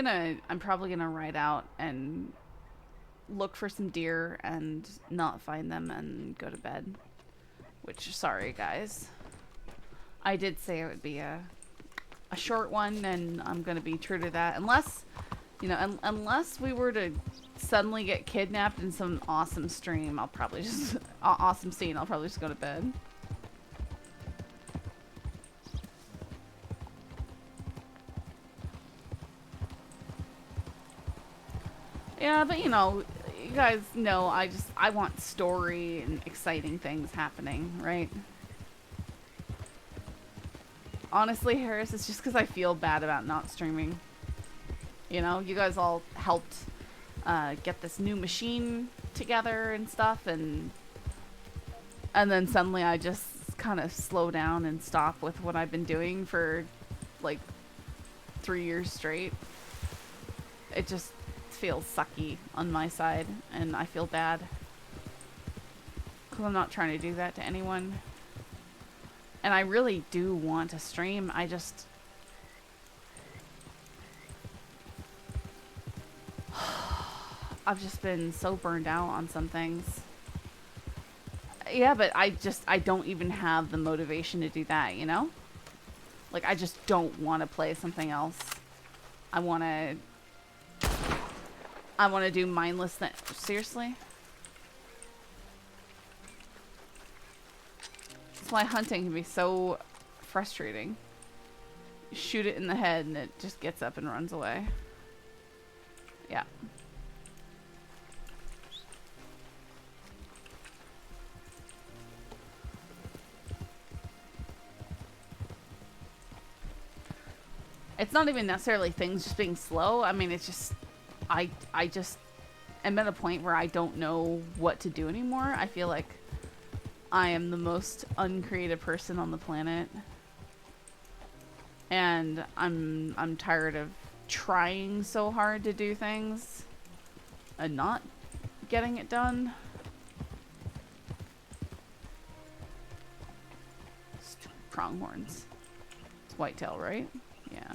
probably gonna ride out and look for some deer and not find them and go to bed. Which, sorry guys. I did say it would be a short one, and I'm gonna be true to that. Unless, you know, unless we were to suddenly get kidnapped in some awesome stream, I'll probably just awesome scene. I'll probably just go to bed. Yeah, but you know, you guys know I want story and exciting things happening, right? Honestly, Harris, it's just because I feel bad about not streaming. You know, you guys all helped get this new machine together and stuff, and then suddenly I just kind of slow down and stop with what I've been doing for like 3 years straight. It just feels sucky on my side, and I feel bad because I'm not trying to do that to anyone, and I really do want to stream. I've just been so burned out on some things. Yeah, but I don't even have the motivation to do that, you know? Like, I just don't want to play something else. I want to do mindless things. Seriously? That's why hunting can be so frustrating. You shoot it in the head and it just gets up and runs away. Yeah. It's not even necessarily things just being slow. I mean, it's just, I just am at a point where I don't know what to do anymore. I feel like I am the most uncreative person on the planet. And I'm tired of trying so hard to do things and not getting it done. Stupid pronghorns. It's whitetail, right? Yeah.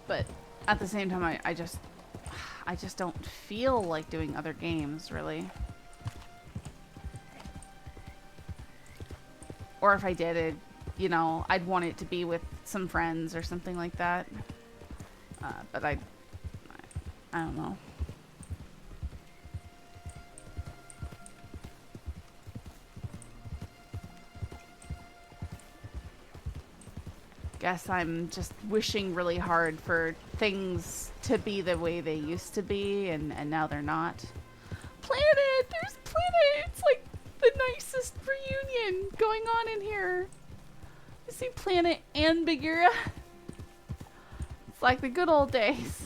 But at the same time, I just don't feel like doing other games, really. Or if I did it, you know, I'd want it to be with some friends or something like that. But I don't know. Guess I'm just wishing really hard for things to be the way they used to be, and now they're not. Planet! There's Planet! It's like the nicest reunion going on in here. You see Planet and Bagheera? It's like the good old days.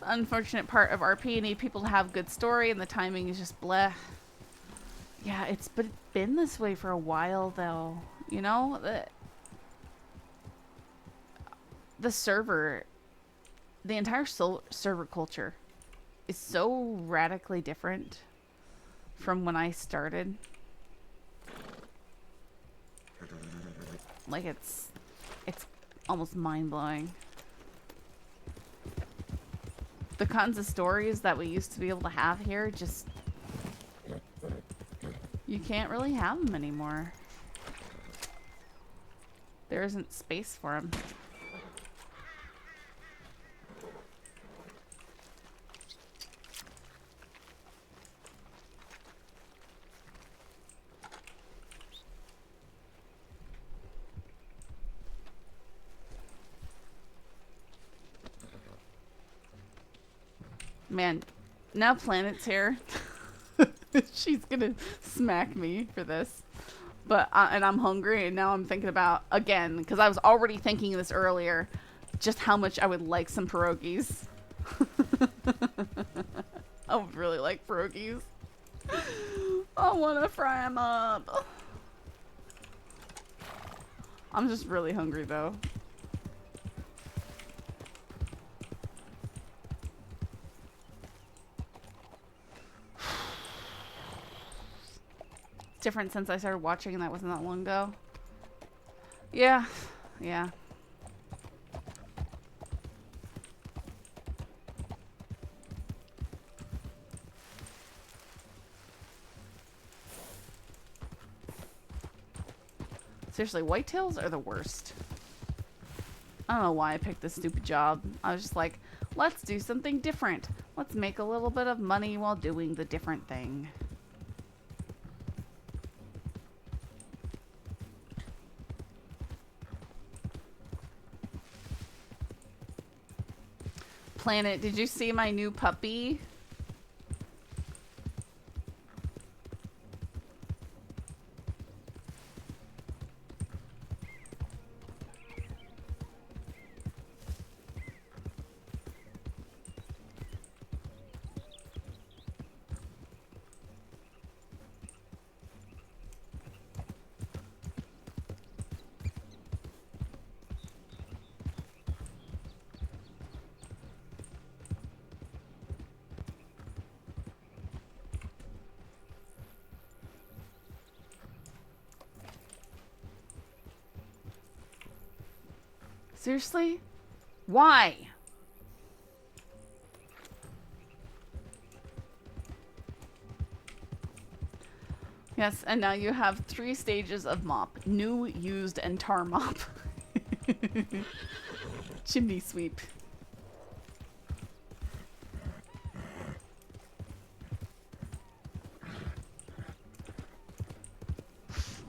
Unfortunate part of RP, you need people to have good story and the timing is just bleh. Yeah, it's been this way for a while though. You know, the server, the entire server culture is so radically different from when I started. Like it's almost mind-blowing. The kinds of stories that we used to be able to have here, just you can't really have them anymore. There isn't space for them. Man, now Planet's here. She's gonna smack me for this. But and I'm hungry, and now I'm thinking about, again, because I was already thinking this earlier, just how much I would like some pierogies. I would really like pierogies. I want to fry them up. I'm just really hungry, though. Different since I started watching, and that wasn't that long ago. Yeah. Seriously, whitetails are the worst. I don't know why I picked this stupid job. I was just like, let's do something different. Let's make a little bit of money while doing the different thing. Planet, did you see my new puppy? Seriously? Why? Yes, and now you have 3 stages of mop. New, used, and tar mop. Chimney sweep.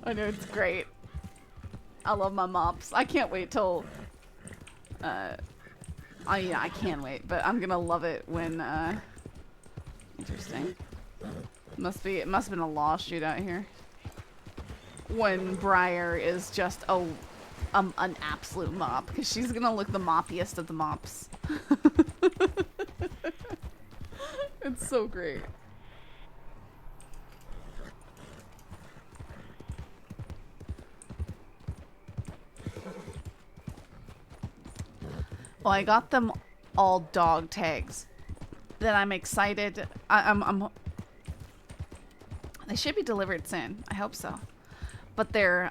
I know, it's great. I love my mops. I can't wait till... I can wait, but I'm gonna love it when, interesting. It must have been a law shootout here. When Briar is just an absolute mop, because she's gonna look the moppiest of the mops. It's so great. Well, I got them all dog tags. Then I'm excited. They should be delivered soon. I hope so. But they're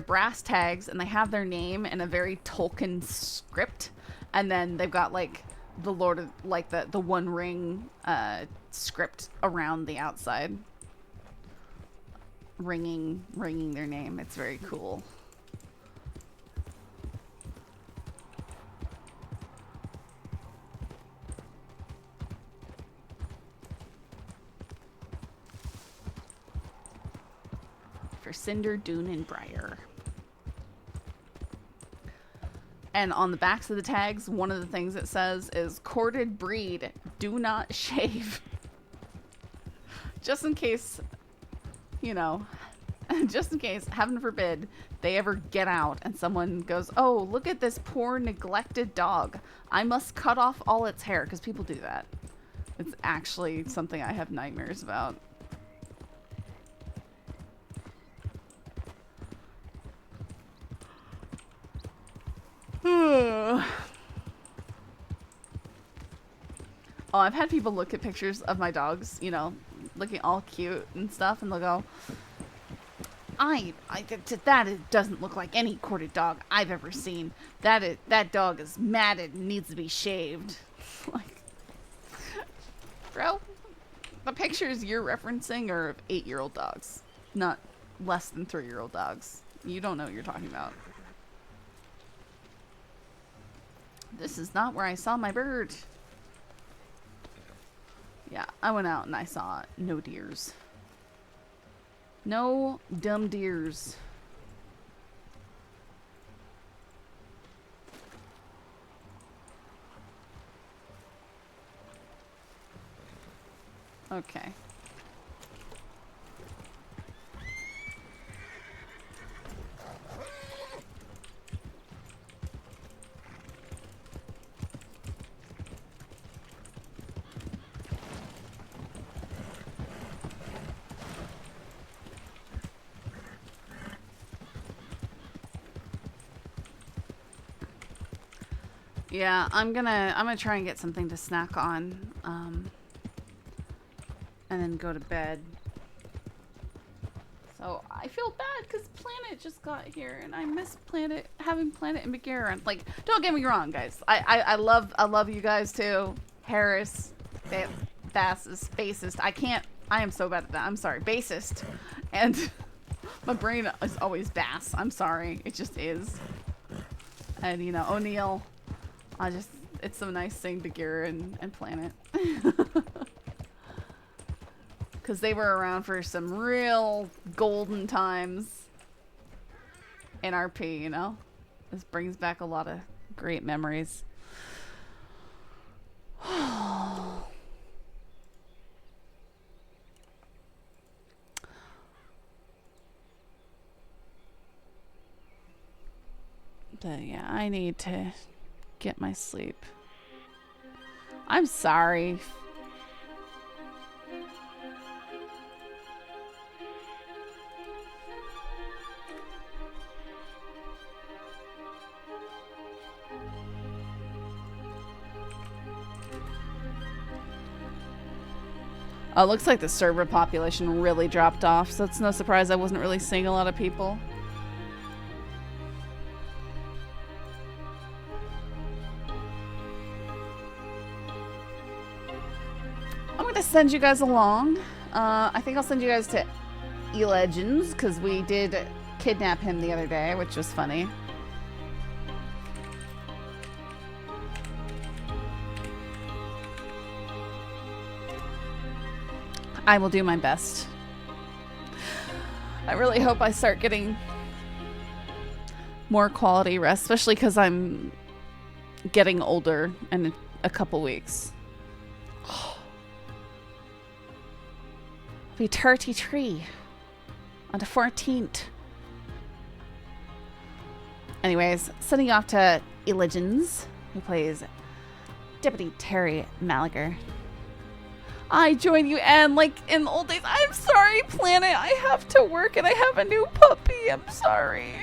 brass tags, and they have their name in a very Tolkien script. And then they've got like the Lord of, like the One Ring script around the outside, ringing their name. It's very cool. For Cinder, Dune, and Briar. And on the backs of the tags, one of the things it says is corded breed, do not shave. Just in case, you know, just in case, heaven forbid, they ever get out and someone goes, oh, look at this poor neglected dog. I must cut off all its hair, because people do that. It's actually something I have nightmares about. Oh, I've had people look at pictures of my dogs, you know, looking all cute and stuff, and they'll go, that doesn't look like any corded dog I've ever seen. That dog is matted and needs to be shaved. Like, bro, the pictures you're referencing are of 8-year-old dogs, not less than 3-year-old dogs. You don't know what you're talking about. This is not where I saw my bird. Yeah, I went out and I saw no deers. No dumb deers. Okay. Yeah, I'm gonna try and get something to snack on, and then go to bed. So I feel bad because Planet just got here, and I miss Planet, having Planet and McGarren. Like, don't get me wrong, guys. I love you guys too. Harris, bassist. I am so bad at that. I'm sorry, bassist, and my brain is always bass. I'm sorry, it just is. And you know, O'Neill. It's so nice saying Bagheera and Planet. Because they were around for some real golden times in RP, you know? This brings back a lot of great memories. But yeah, I need to get my sleep. I'm sorry. Oh, it looks like the server population really dropped off, so it's no surprise I wasn't really seeing a lot of people. send you guys along. I think I'll send you guys to E-Legends, because we did kidnap him the other day, which was funny. I will do my best. I really hope I start getting more quality rest, especially because I'm getting older in a couple weeks. Be 33 on the 14th. Anyways, sending off to E-Legends, who plays Deputy Terry Malager. I join you, and like in the old days, I'm sorry, Planet. I have to work and I have a new puppy. I'm sorry.